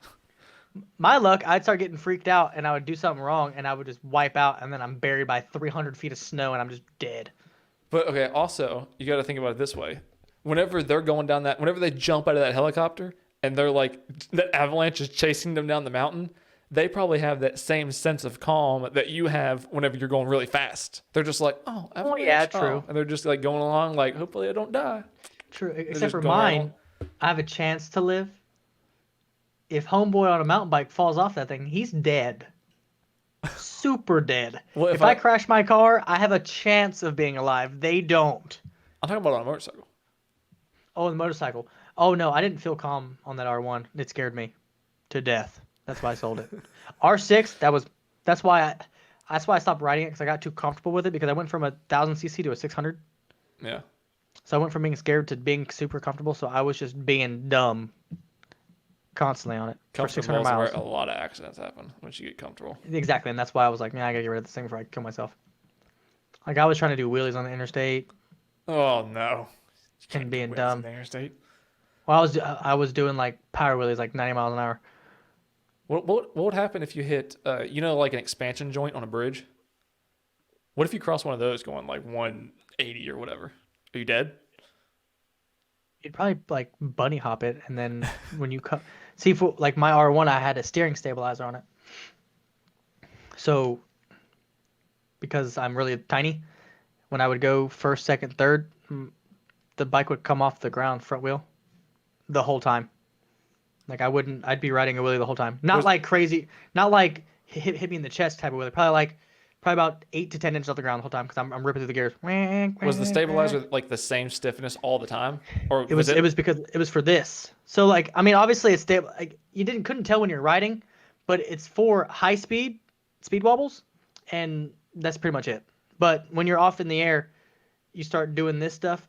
My luck, I'd start getting freaked out, and I would do something wrong, and I would just wipe out, and then I'm buried by 300 feet of snow, and I'm just dead. But okay, also you got to think about it this way: whenever they're going down whenever they jump out of that helicopter and they're like that avalanche is chasing them down the mountain, they probably have that same sense of calm that you have whenever you're going really fast. They're just like, oh, avalanche, yeah, true. and they're just like going along, like hopefully I don't die. True, except just for going right mine, I have a chance to live. If homeboy on a mountain bike falls off that thing, he's dead. Super dead. Well, if I crash my car, I have a chance of being alive. They don't. I'm talking about on a motorcycle. Oh, the motorcycle. Oh no, I didn't feel calm on that R1. It scared me to death. That's why I sold it. R6, that's why I stopped riding it because I got too comfortable with it because I went from a 1000cc to a 600. Yeah. So I went from being scared to being super comfortable. So I was just being dumb constantly on it for 600 Comfortable is miles. where a lot of accidents happen once you get comfortable. Exactly, and that's why I was like, man, I gotta get rid of this thing before I kill myself. Like I was trying to do wheelies on the interstate Oh no. and being Wheels dumb. in the interstate. Well, I was doing like power wheelies, like 90 miles an hour. What would happen if you hit like an expansion joint on a bridge? What if you cross one of those going like 180 or whatever? Are you dead? You'd probably like bunny hop it, and then when you come, see, for like my R1, I had a steering stabilizer on it. So, because I'm really tiny, when I would go first, second, third, the bike would come off the ground front wheel, the whole time. Like I'd be riding a wheelie the whole time. Not like crazy, not like hit me in the chest type of wheelie. Probably about 8 to 10 inches off the ground the whole time because I'm ripping through the gears. Was the stabilizer like the same stiffness all the time, or It was because it was for this. So like I mean obviously it's stable. Like you couldn't tell when you're riding, but it's for high speed wobbles, and that's pretty much it. But when you're off in the air, you start doing this stuff.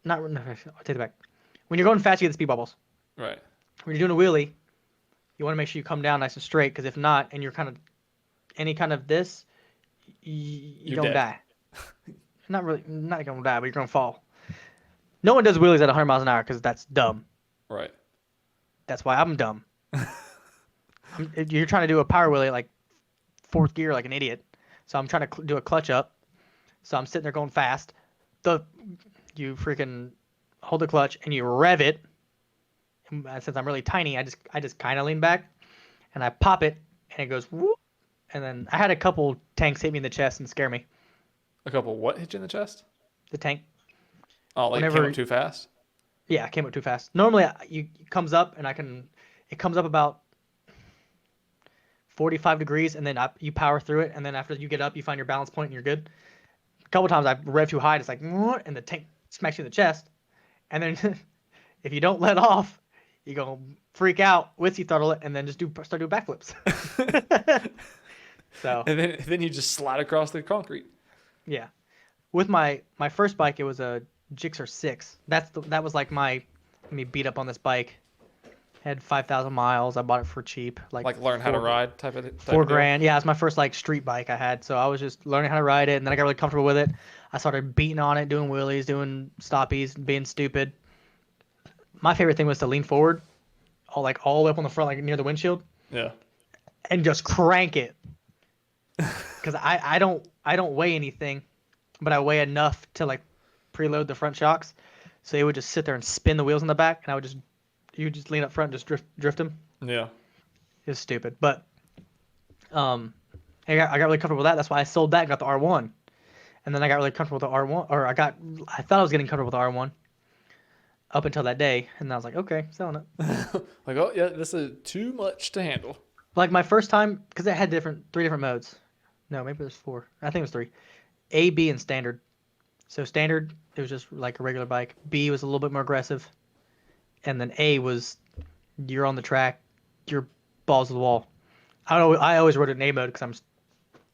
I'll take it back. When you're going fast, you get the speed wobbles. right? When you're doing a wheelie, you want to make sure you come down nice and straight because if not, and you're kind of any kind of this, you're gonna die. Not gonna die, but you're gonna fall. No one does wheelies at 100 miles an hour because that's dumb. Right. That's why I'm dumb. You're trying to do a power wheelie like fourth gear like an idiot. So I'm trying to do a clutch up. So I'm sitting there going fast. You freaking hold the clutch and you rev it. And since I'm really tiny, I just kind of lean back and I pop it and it goes whoop. And then I had a couple tanks hit me in the chest and scare me. A couple what hit you in the chest? The tank. Oh, like it came up too fast. Yeah, it came up too fast. Normally, it comes up and it comes up about 45 degrees, and then you power through it, and then after you get up, you find your balance point, and you're good. A couple times I rev too high, it's like, and the tank smacks you in the chest, and then if you don't let off, you're gonna freak out, whiskey throttle it, and then just start doing backflips. So And then you just slide across the concrete. yeah, with my first bike, it was a Gixxer 6. That was like my let me beat up on this bike. Had 5,000 miles. I bought it for cheap, Like learn how to ride type of deal. $4,000. Yeah, it's my first like street bike I had, so I was just learning how to ride it, and then I got really comfortable with it. I started beating on it, doing wheelies, doing stoppies, being stupid. My favorite thing was to lean forward, all the way up on the front, like near the windshield, Yeah. and just crank it. Because I don't weigh anything, but I weigh enough to like preload the front shocks, so it would just sit there and spin the wheels in the back, and you would just lean up front and just drift them. Yeah. It's stupid, but I got really comfortable with that. That's why I sold that and got the R1, and then I got really comfortable with the R1, or I thought I was getting comfortable with the R1 up until that day, and I was like, okay, selling it. Like, oh yeah, this is too much to handle. Like my first time, because it had three different modes. No, maybe there's 4. I think it was 3. A, B, and standard. So standard, it was just like a regular bike. B was a little bit more aggressive, and then A was you're on the track, you're balls to the wall. I always rode it in A mode because I'm a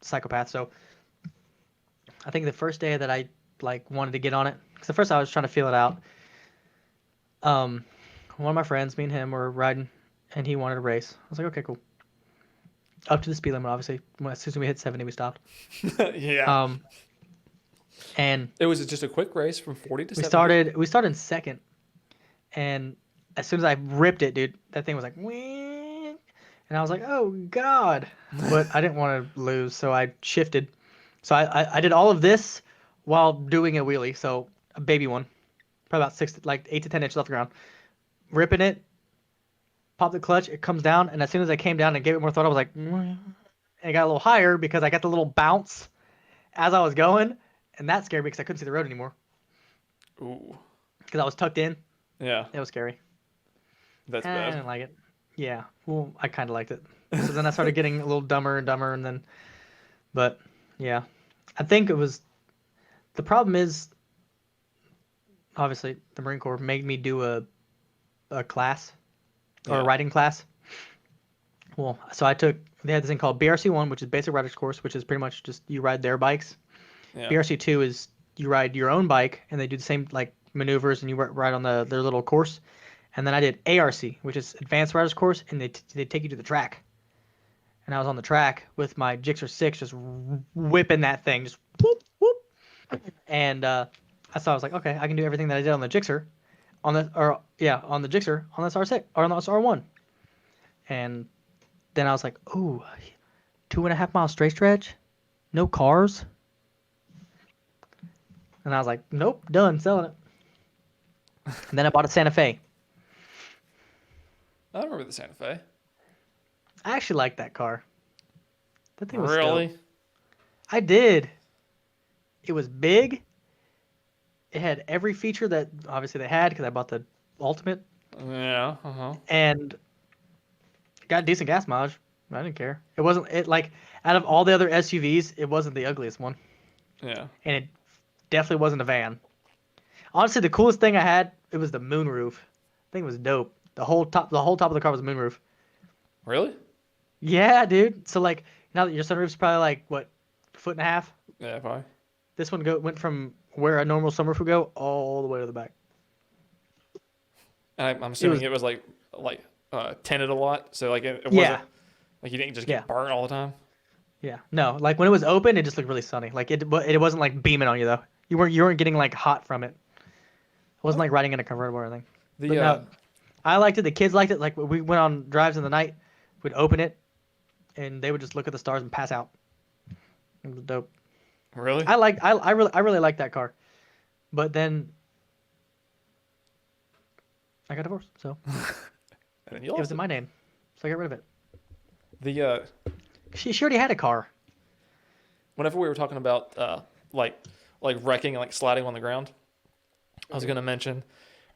psychopath. So I think the first day that I like wanted to get on it, because at first I was trying to feel it out. One of my friends, me and him, were riding, and he wanted to race. I was like, okay, cool. Up to the speed limit, obviously. As soon as we hit 70, we stopped. Yeah. And It was just a quick race from 40 to 70. we started in second, and as soon as I ripped it, dude, that thing was like, "Wing," and I was like, oh god, but I didn't want to lose, so I shifted. So I did all of this while doing a wheelie, so a baby one, probably about 8 to 10 inches off the ground, ripping it, pop the clutch, it comes down, and as soon as I came down and gave it more throttle, I was like, and it got a little higher because I got the little bounce as I was going, and that scared me because I couldn't see the road anymore Ooh. because I was tucked in. Yeah. It was scary. That's I bad. didn't like it. Yeah, well, I kind of liked it. So then I started getting a little dumber and dumber, and then, but yeah, I think it was. The problem is, obviously, the Marine Corps made me do a class, or a Yeah. riding class. Well, so they had this thing called BRC1, which is basic riders course, which is pretty much just you ride their bikes. Yeah. BRC2 is you ride your own bike, and they do the same like maneuvers, and you ride on their little course. And then I did ARC, which is Advanced Riders Course, and they take you to the track. And I was on the track with my Gixxer 6, just whipping that thing, just whoop whoop. And so I was like, okay, I can do everything that I did on the Gixxer, on the Gixxer on this R6 or on this R1. And then I was like, ooh, 2.5 mile straight stretch, no cars. And I was like, nope, done selling it. And then I bought a Santa Fe. I remember the Santa Fe. I actually liked that car. That thing was Really? dope. I did. It was big. It had every feature that obviously they had because I bought the Ultimate, Yeah. Uh-huh. and it got decent gas mileage. I didn't care. It wasn't like out of all the other SUVs, it wasn't the ugliest one, Yeah. and it definitely wasn't a van. Honestly, the coolest thing I had, it was the moonroof. I think it was dope. The whole top of the car was a moonroof. Really? Yeah, dude. So like now that your sunroof's probably like what, 1.5 feet. Yeah, probably. This one went from where a normal sunroof would go all the way to the back. And I'm assuming it was like tinted a lot, so like it wasn't Yeah. like you didn't just get burnt all the time. Yeah. No, like when it was open, it just looked really sunny. Like it wasn't like beaming on you though. You weren't getting like hot from it. It wasn't like riding in a convertible or anything. The But no, I liked it. The kids liked it. Like we went on drives in the night, we'd open it, and they would just look at the stars and pass out. It was dope. really? I really liked that car, but then I got divorced, so And then you it lost was in my name, so I got rid of it. The She already had a car. whenever we were talking about like wrecking and like sliding on the ground, I was going to mention,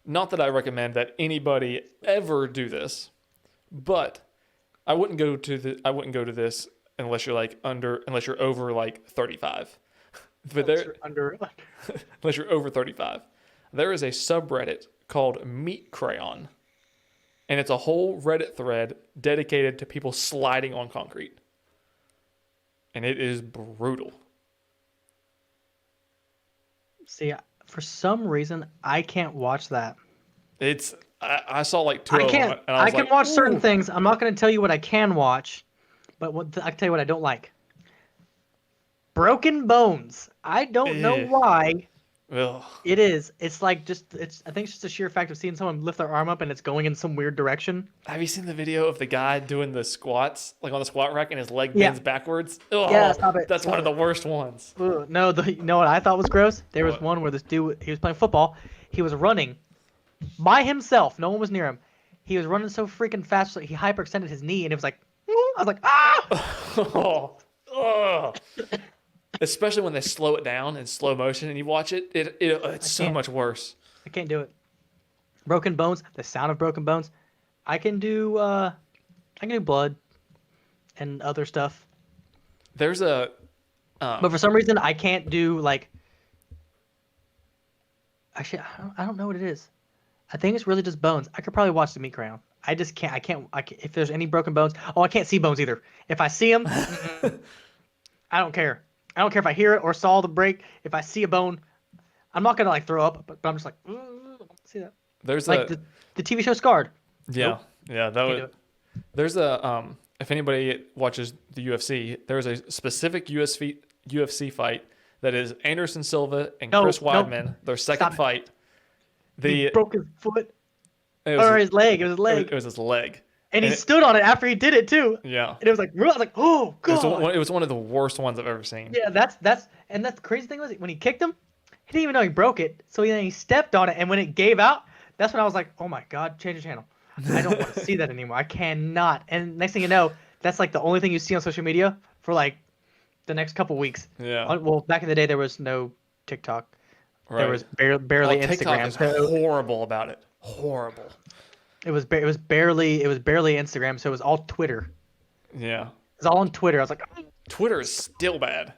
not that I recommend that anybody ever do this, but I wouldn't go to this unless you're over like 35. But there, unless you're over 35, there is a subreddit called Meat Crayon, and it's a whole Reddit thread dedicated to people sliding on concrete. And it is brutal. See, for some reason, I can't watch that. I saw like two I of can't. them, and I was can like, watch certain "Ooh." things. I'm not going to tell you what I can watch, but I can tell you what I don't like. Broken bones. I don't know Eh. why. Ugh. It is. It's like I think it's just a sheer fact of seeing someone lift their arm up and it's going in some weird direction. Have you seen the video of the guy doing the squats, like on the squat rack, and his leg Yeah. bends backwards? Oh, Yeah, stop it. That's Stop one of the it. worst ones. Ugh, no, you know what I thought was gross? There was What? one where this dude, he was playing football. He was running by himself. No one was near him. He was running so freaking fast, so he hyperextended his knee, and it was like, I was like, ah! Oh, ugh. Especially when they slow it down in slow motion and you watch it, it's so can't. much worse. I can't do it. Broken bones, the sound of broken bones. I can do blood and other stuff. There's a But for some reason, I can't do like. Actually, I don't know what it is. I think it's really just bones. I could probably watch the meat crown. I just can't. I can't. If there's any broken bones, I can't see bones either. If I see them, I don't care. I don't care if I hear it or saw the break. If I see a bone, I'm not gonna like throw up, but I'm just like, I don't see that. there's Like a the TV show Scarred. yeah Nope. yeah that Can't would do it. there's a if anybody watches the UFC, there's a specific UFC fight that is Anderson Silva and No, Chris no. Weidman, their second Stop it. fight. He broke his foot It or was, his leg. It was his leg, it was his leg. and he and it- stood on it after he did it too. Yeah. And it was like, I was like, oh It was, god. it was one of the worst ones I've ever seen. Yeah, that's the crazy thing was when he kicked him, he didn't even know he broke it. So he stepped on it, and when it gave out, that's when I was like, oh my god, change the channel. I don't want to see that anymore. I cannot. And next thing you know, that's like the only thing you see on social media for like the next couple weeks. Yeah. Well, back in the day, there was no TikTok. Right. There was barely TikTok Instagram. is So horrible about it. Horrible. it was barely Instagram. So it was all Twitter. Yeah. It was all on Twitter. I was like, oh. Twitter is still bad.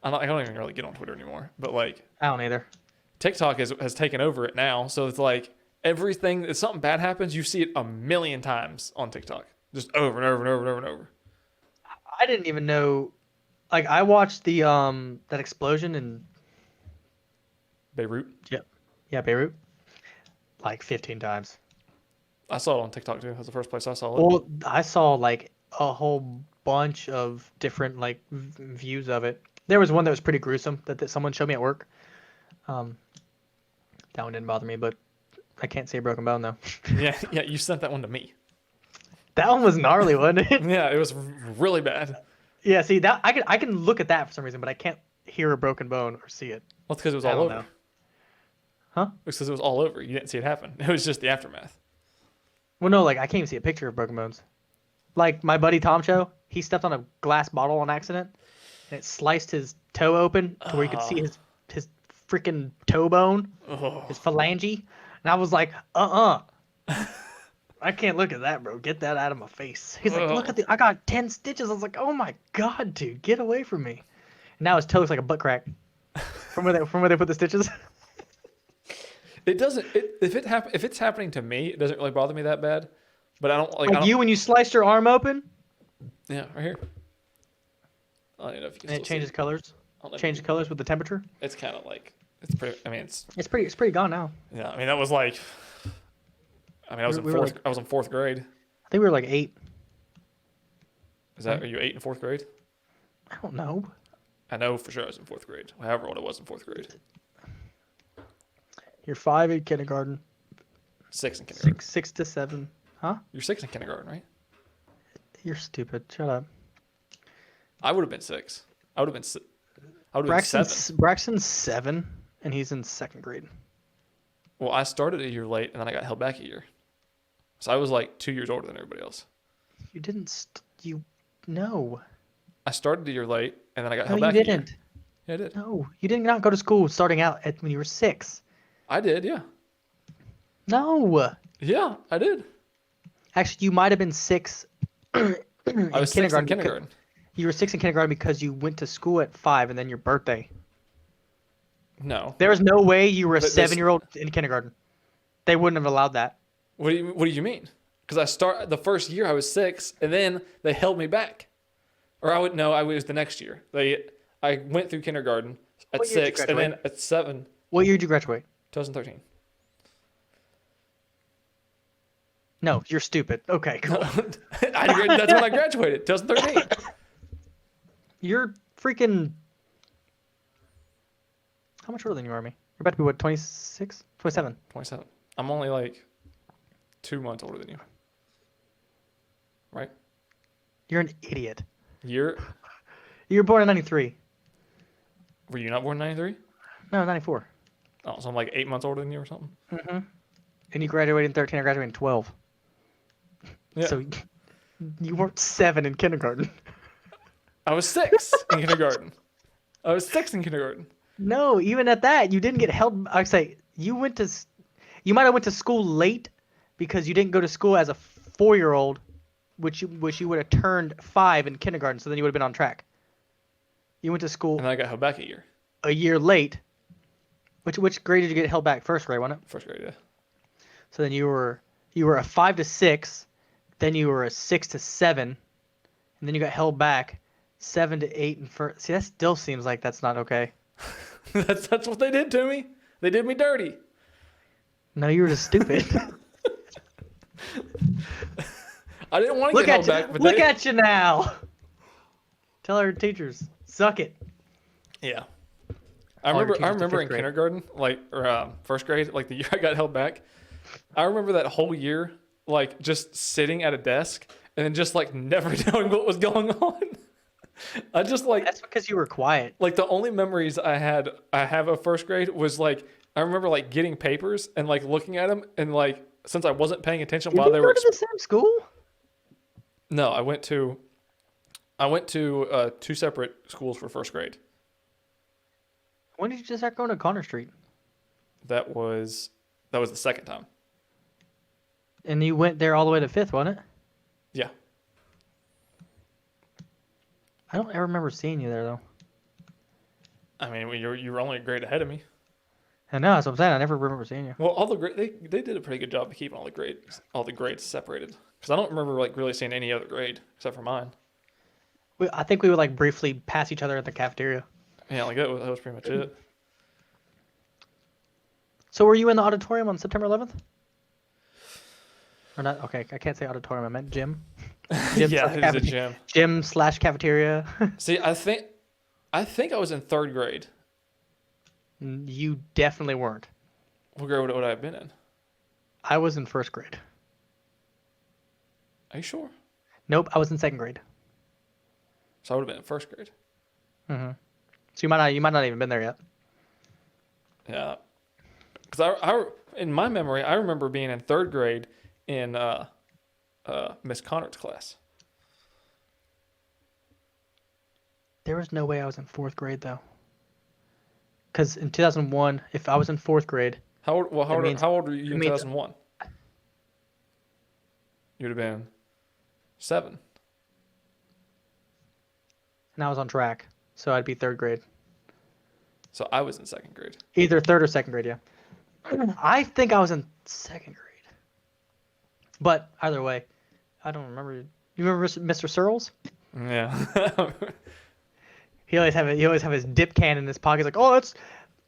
I don't even really get on Twitter anymore. But like I don't either. TikTok has taken over it now. So it's like everything, if something bad happens, you see it a million times on TikTok. Just over and over and over and over and over. I didn't even know. Like I watched the that explosion in Beirut. yeah Beirut like 15 times. I saw it on TikTok too. That's the first place I saw it. Well, I saw like a whole bunch of different like views of it. There was one that was pretty gruesome that someone showed me at work. That one didn't bother me, but I can't see a broken bone though. Yeah, you sent that one to me. That one was gnarly, wasn't it? Yeah, it was really bad. Yeah, see that I can look at that for some reason, but I can't hear a broken bone or see it. Well, it's because it was I all don't over. know. Huh? It's because it was all over. You didn't see it happen. It was just the aftermath. Well, no, like I can't even see a picture of broken bones. Like my buddy Tom show, he stepped on a glass bottle on accident, and it sliced his toe open to where you could see his freaking toe bone, Oh. his phalange, and I was like, I can't look at that, bro. Get that out of my face. He's like, look at I got 10 stitches. I was like, oh my god, dude, get away from me. And now his toe looks like a butt crack from where they put the stitches. It doesn't. If it's happening to me, it doesn't really bother me that bad. But I don't like. Like I don't, you when you sliced your arm open Yeah, right here. I don't know if you can and it still changes see colors. I don't know if Changes you colors with the temperature. can- It's kind of like it's pretty. I mean, it's It's pretty gone now. yeah. I mean, that was like. I mean, I was in We were fourth. like- I was in fourth grade. I think we were like 8. Is that? Are you 8 in fourth grade? I don't know. I know for sure I was in fourth grade. However old I was in fourth grade. You're 5 in kindergarten. 6 in kindergarten. 6 to 7. Huh? You're 6 in kindergarten, right? You're stupid. Shut up. I would have been 6. I would have been. I would have been 7. Braxton's 7, and he's in 2nd grade. Well, I started a year late, and then I got held back a year. So I was like 2 years older than everybody else. You didn't. No. I started a year late, and then I got No, held you back a year. didn't. Yeah, I did. No, you did not go to school starting out when you were 6. I did, yeah. No. Yeah, I did. Actually, you might have been 6 in I was 6 in kindergarten. You were 6 in kindergarten because you went to school at 5 and then your birthday. No. There was no way you were a But this- 7-year-old in kindergarten. They wouldn't have allowed that. What do you mean? Because the first year I was 6, and then they held me back. Or I was the next year. I went through kindergarten at What year did you 6, and then graduate? at 7, What year did you graduate? 2013. No, you're stupid. Okay, cool. That's when I graduated, 2013. You're freaking. How much older than you are, me? You're about to be what, 26? 27? 27. I'm only like 2 months older than you. Right? You're an idiot. You're You were born in 93. Were you not born in 93? No, 94. Oh, so I'm like 8 months older than you or something? Mm-hmm. And you graduated in 13. I graduated in 12. Yeah. So you weren't 7 in kindergarten. I was 6 in kindergarten. I was 6 in kindergarten. No, even at that, you didn't get held. I say you you might have went to school late because you didn't go to school as a 4-year-old, which you would have turned 5 in kindergarten. So then you would have been on track. You went to school And then I got held back a year. a year late. Which grade did you get held back? First grade, wasn't it? First grade, yeah. So then you were a 5 to 6, then you were a 6 to 7, and then you got held back 7 to 8 and first. See, that still seems like that's not okay. That's what they did to me. They did me dirty. No, you were just stupid. I didn't want to Look get at held you! back, but Look at you now. Tell our teachers, suck it. Yeah. All your I teachers to remember fifth in grade. kindergarten, or first grade, like the year I got held back. I remember that whole year, like just sitting at a desk and then just like never knowing what was going on. I just like That's because you were quiet. like the only memories I have of first grade was like I remember like getting papers and like looking at them and like since I wasn't paying attention Did while you they go were to the same school? no, I went to 2 separate schools for first grade. When did you just start going to Connor Street? That was the second time. And you went there all the way to 5th, wasn't it? Yeah. I don't ever remember seeing you there though. I mean, you were only a grade ahead of me. I know, that's what I'm saying. I never remember seeing you. Well, all the they did a pretty good job of keeping all the grades separated. Because I don't remember like really seeing any other grade except for mine. I think we would like briefly pass each other at the cafeteria. Yeah, like that was pretty much it. So were you in the auditorium on September 11th? Or not? Okay, I can't say auditorium. I meant gym. Yeah, it was a gym. Gym/cafeteria. See, I think I was in 3rd grade. You definitely weren't. What grade would I have been in? I was in 1st grade. Are you sure? Nope, I was in 2nd grade. So I would have been in 1st grade. Mm-hmm. So you might not even been there yet. Yeah. Because I in my memory, I remember being in 3rd grade in Miss Connor's class. There was no way I was in 4th grade though. Because in 2001, if I was in 4th grade, How old were you in means- 2001? You would have been 7. and I was on track, so I'd be 3rd grade. So I was in 2nd grade. Either 3rd or 2nd grade, yeah. I think I was in 2nd grade. But either way, I don't remember. You remember Mr. Searles? Yeah. He always have his dip can in his pocket. He's like, oh, that's.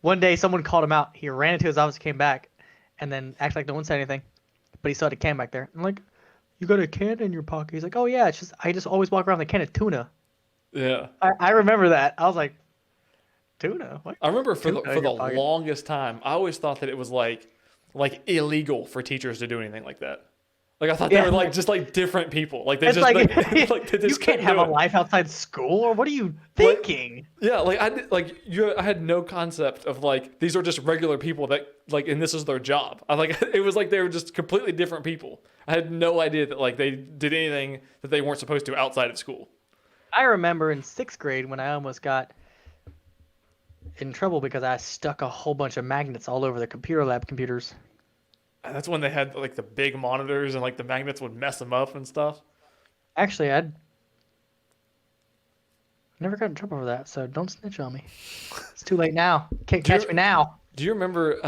One day someone called him out. He ran into his office, came back, and then acted like no one said anything. But he still had a can back there. I'm like, you got a can in your pocket? He's like, oh yeah, it's just I just always walk around with a can of tuna. Yeah. I remember that. I was like, tuna? What? I remember for Tuna the in your pocket. longest time, I always thought that it was like illegal for teachers to do anything like that. Like I thought they Yeah. were like just like different people. Like they It's just like, they just you can't couldn't have do a it. life outside school, or what are you thinking? Yeah, like I had no concept of like these are just regular people that like and this is their job. I like it was like they were just completely different people. I had no idea that like they did anything that they weren't supposed to outside of school. I remember in 6th grade when I almost got in trouble because I stuck a whole bunch of magnets all over the computer lab computers. And that's when they had like the big monitors and like the magnets would mess them up and stuff. Actually, I'd never got in trouble for that, so don't snitch on me. It's too late now. Can't Do you- catch me now. Do you remember?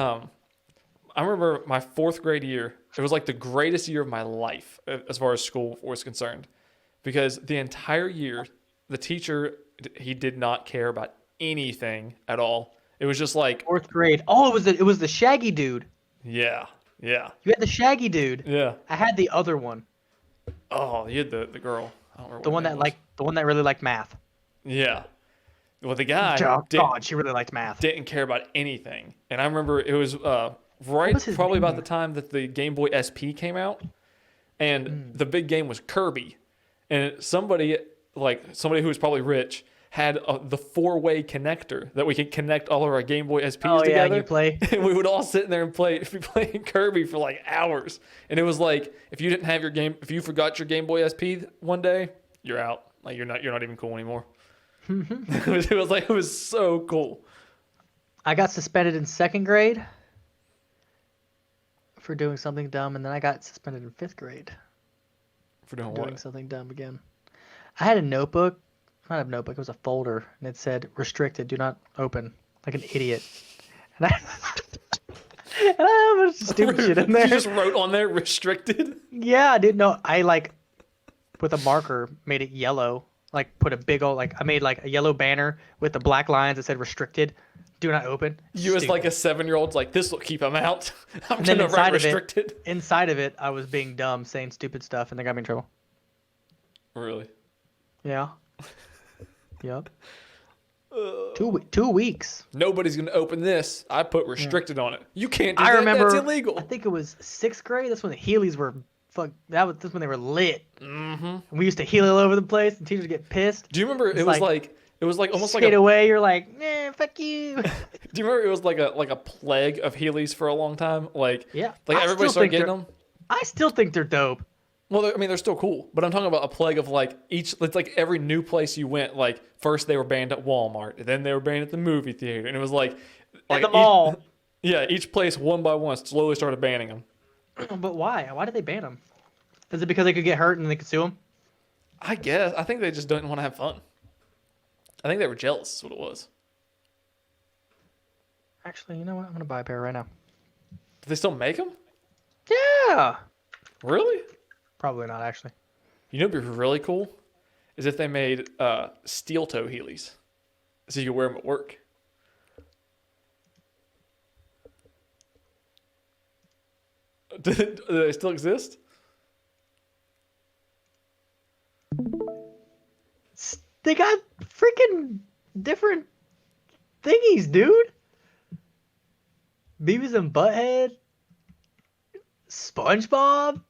I remember my 4th grade year. It was like the greatest year of my life as far as school was concerned, because the entire year, the teacher, he did not care about anything at all. It was just like, 4th grade. Oh, it was the Shaggy dude. yeah, yeah, You had the Shaggy dude. yeah. I had the other one. Oh, you had the girl. I don't remember The what one her that name was. the one that really liked math. Yeah. Well, the guy Oh God, she really liked math. didn't care about anything. And I remember it was right was his probably about name? the time that the Game Boy SP came out, and Hmm. the big game was Kirby. And somebody who was probably rich had the 4-way connector that we could connect all of our Game Boy SPs Oh, yeah, together. you play. And we would all sit in there and be playing Kirby for like hours. And it was like, if you forgot your Game Boy SP one day, you're out. Like you're not even cool anymore. It was so cool. I got suspended in 2nd grade for doing something dumb, and then I got suspended in 5th grade For doing for doing what? something dumb again. I had a notebook. Not a notebook. It was a folder, and it said "restricted, do not open," like an idiot. And I, and I had a bunch of stupid shit in You there. just wrote on there restricted. Yeah, I didn't know. I with a marker made it yellow. Like put a big old I made like a yellow banner with the black lines that said "restricted, do not open." You as like Stupid. a 7-year-old's like, this will keep him out. I'm And then gonna write inside of restricted. inside of it, I was being dumb, saying stupid stuff, and they got me in trouble. Really? Yeah. Yep. 2 weeks. Nobody's gonna open this. I put restricted on it. You can't do I that. remember. That's illegal. I think it was 6th grade. That's when the Heelys were that's when they were lit. Mm-hmm. We used to heel all over the place, and teachers would get pissed. Do you remember It's it was like- almost like Skate a away. You're like, fuck you. do you remember it was like a plague of Heelys for a long time? Like Yeah. like I everybody still started think getting they're- them. I still think they're dope. Well, they're still cool, but I'm talking about a plague of like it's like every new place you went, like first they were banned at Walmart, then they were banned at the movie theater, and it was like At the each- mall. Yeah, each place one by one slowly started banning them. But why? Why did they ban them? Is it because they could get hurt and they could sue them? I guess. I think they just didn't want to have fun. I think they were jealous, is what it was. Actually, you know what? I'm gonna buy a pair right now. Do they still make them? Yeah. Really? Probably not actually. You know what'd be really cool? Is if they made steel toe Heelys. So you could wear them at work. Do they still exist? They got freaking different thingies, dude. Beavis and Butthead. SpongeBob.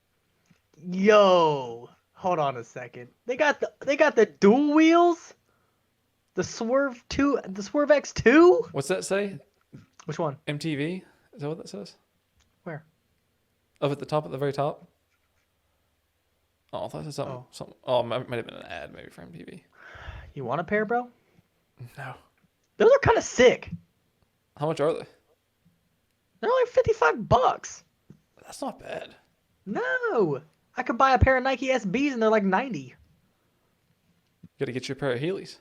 Yo, hold on a second. They got the dual wheels. The Swerve X2. What's that say? Which one? MTV? Is that what that says? Where? Up at the top, at the very top? Oh, I thought it said something. Oh. Something. Oh, it might have been an ad maybe for MTV. You want a pair, bro? No. Those are kind of sick. How much are they? They're only $55. That's not bad. No, I could buy a pair of Nike SBs and they're like 90. You got to get you a pair of Heelys.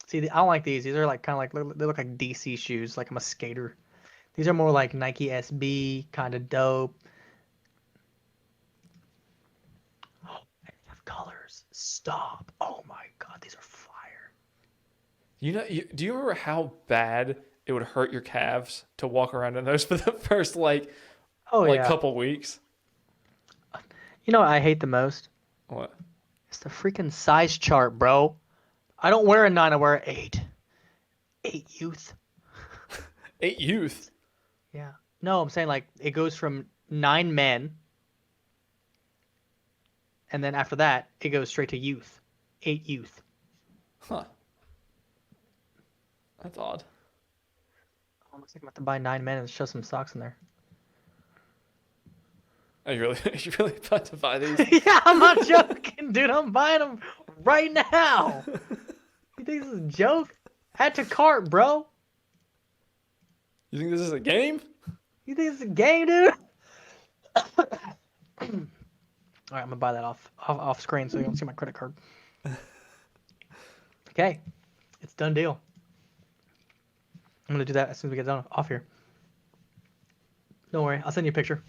See, I don't like these. These are like kind of like they look like DC shoes. Like I'm a skater. These are more like Nike SB, kind of dope. Oh, they have colors. Stop. Oh my God, these are fire. You know, do you remember how bad it would hurt your calves to walk around in those for the first Oh yeah. couple weeks? You know what I hate the most? What? It's the freaking size chart, bro. I don't wear a 9, I wear an 8. 8 youth. 8 youth. Yeah. No, I'm saying like it goes from 9 men, and then after that it goes straight to youth. 8 youth. Huh. That's odd. Oh, looks like I'm about to buy 9 men and shove some socks in there. Are you really about to buy these? Yeah, I'm not joking, dude. I'm buying them right now. You think this is a joke? Add to cart, bro. You think this is a game? You think this is a game, dude? All right, I'm gonna buy that off screen so you don't see my credit card. Okay, it's done deal. I'm gonna do that as soon as we get done off here. Don't worry, I'll send you a picture.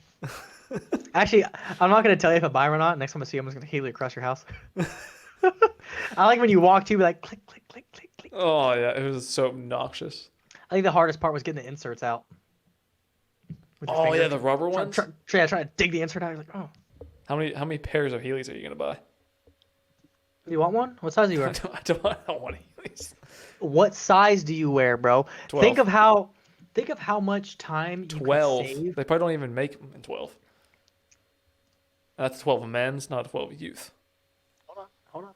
Actually, I'm not gonna tell you if I buy them or not. Next time I see you, I'm just gonna Healy across your house. I like when you walk to, be like click, click, click, click, click. Oh yeah, it was so obnoxious. I think the hardest part was getting the inserts out. With your Oh finger. yeah, the rubber ones. Trying to dig the insert out. I was like, oh. How many pairs of Heelys are you gonna buy? You want one? What size do you wear? I don't want Heelys. What size do you wear, bro? 12. Think of how much time you 12. could save. They probably don't even make them in 12. That's 12 men's, not 12 youth. Hold on.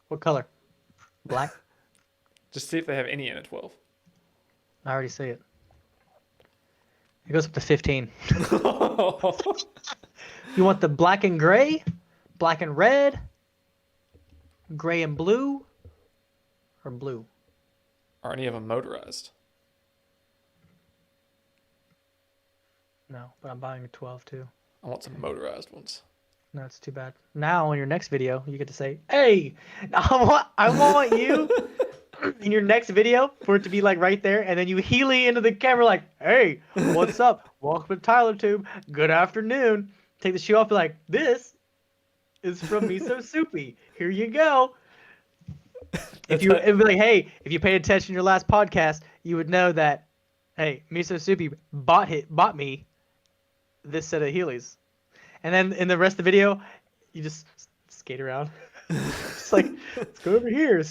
What color? Black? Just see if they have any in a 12. I already see it. It goes up to 15. You want the black and gray? Black and red? Gray and blue? Or blue? Are any of them motorized? No, but I'm buying a 12 too. I want some motorized ones. No, it's too bad. Now in your next video, you get to say, "Hey, I want you in your next video for it to be like right there, and then you Healy into the camera like, "Hey, what's up? Welcome to TylerTube. Good afternoon." Take the shoe off, be like, "This is from Miisosoupy. Here you go." It'd be like, "Hey, if you paid attention to your last podcast, you would know that, hey, Miisosoupy bought me this set of Heelys." And then in the rest of the video, you just skate around. Just like, let's go over here.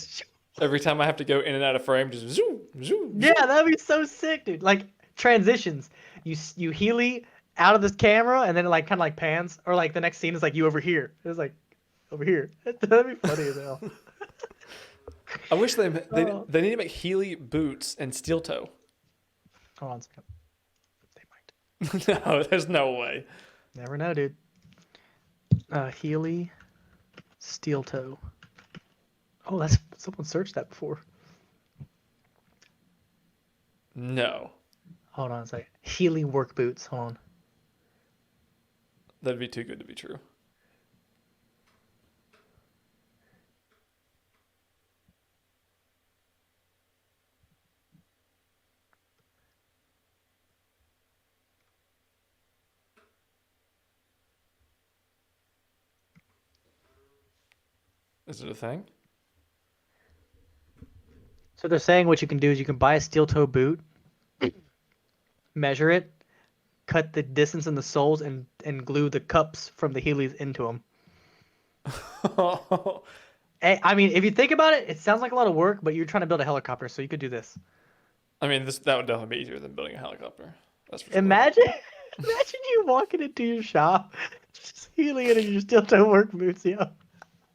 Every time I have to go in and out of frame, just zoom, zoom. Yeah, that'd be so sick, dude. Like transitions. You Healy out of this camera, and then it like kind of like pans, or like the next scene is like you over here. It's like over here. That'd be funny as hell. I wish they need to make Heely boots and steel toe. Hold on a second. They might. No, there's no way. Never know, dude. Healy steel toe. Oh, that's someone searched that before. No. Hold on a second. Healy work boots. Hold on. That'd be too good to be true. Is it a thing? So they're saying what you can do is you can buy a steel toe boot, measure it, cut the distance in the soles, and glue the cups from the Heelys into them. I mean, if you think about it, it sounds like a lot of work, but you're trying to build a helicopter, so you could do this. I mean, that would definitely be easier than building a helicopter. That's for sure. Imagine you walking into your shop, just Heely in your steel toe work boots, yo.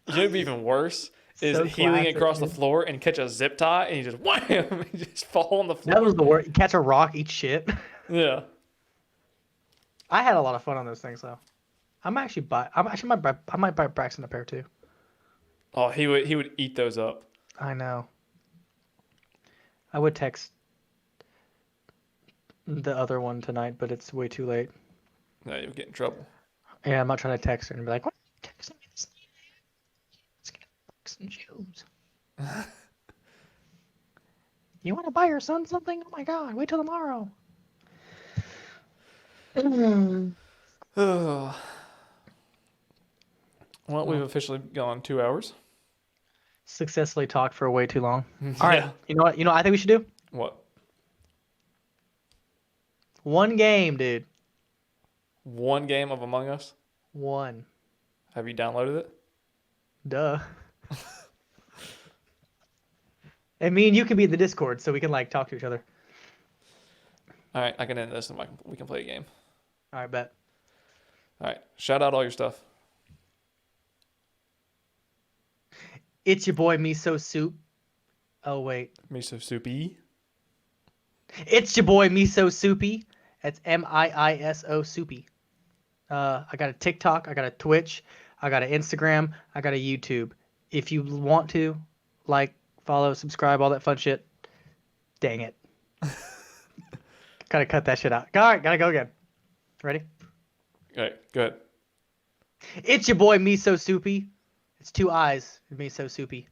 You know what'd be even worse is So healing classic, across the dude. floor and catch a zip tie and you just wham, you just fall on the floor. That was the worst. You catch a rock, eat shit. Yeah. I had a lot of fun on those things though. I might buy Braxton a pair too. Oh, he would eat those up. I know. I would text the other one tonight, but it's way too late. No, you'll get in trouble. Yeah, I'm not trying to text her and be like, "What? Are you texting me this late? Let's get Braxton shoes." You want to buy your son something? Oh my god! Wait till tomorrow. Well, we've officially gone 2 hours. Successfully talked for way too long. All right. Yeah. You know what? I think we should do What? one game, dude. One game of Among Us? One. Have you downloaded it? Duh. And me and you can be in the Discord, so we can like talk to each other. All right, I can end this and we can play a game. All right, bet. All right, shout out all your stuff. It's your boy Miisosoup. Oh wait. Miisosoupy. It's your boy Miisosoupy. That's Miiso Soupy. I got a TikTok, I got a Twitch, I got an Instagram, I got a YouTube. If you want to, like, follow, subscribe, all that fun shit. Dang it. Gotta cut that shit out. All right, gotta go again. Ready? All right, good. It's your boy Miisosoupy. It's two eyes in Miisosoupy.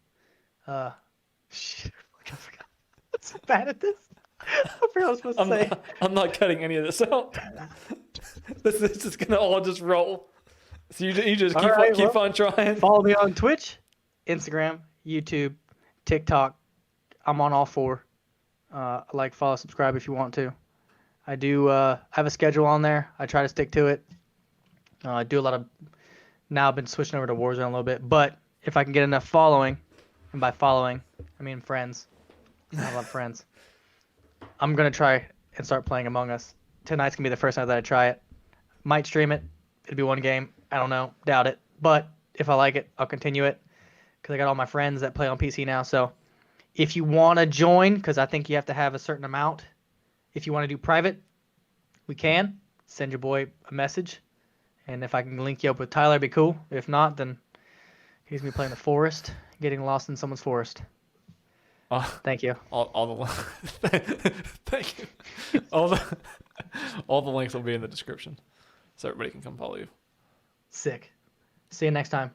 Shit, I forgot. I'm so bad at this. I forgot what I was supposed to say. I'm not cutting any of this out. This is gonna all just roll. So you just All keep right, keep well, on trying. Follow me on Twitch, Instagram, YouTube, TikTok. I'm on all four. Like, follow, subscribe if you want to. I do have a schedule on there. I try to stick to it. I do a lot of. Now I've been switching over to Warzone a little bit, but if I can get enough following, and by following I mean friends, I have a lot of friends. I'm gonna try and start playing Among Us. Tonight's gonna be the first night that I try it. Might stream it. It'll be one game. I don't know. Doubt it. But if I like it, I'll continue it. Because I got all my friends that play on PC now. So if you want to join, because I think you have to have a certain amount. If you want to do private, we can. Send your boy a message. And if I can link you up with Tyler, it'd be cool. If not, then he's going to be playing the forest, getting lost in someone's forest. Thank you. All the thank you. All the links will be in the description, so everybody can come follow you. Sick. See you next time.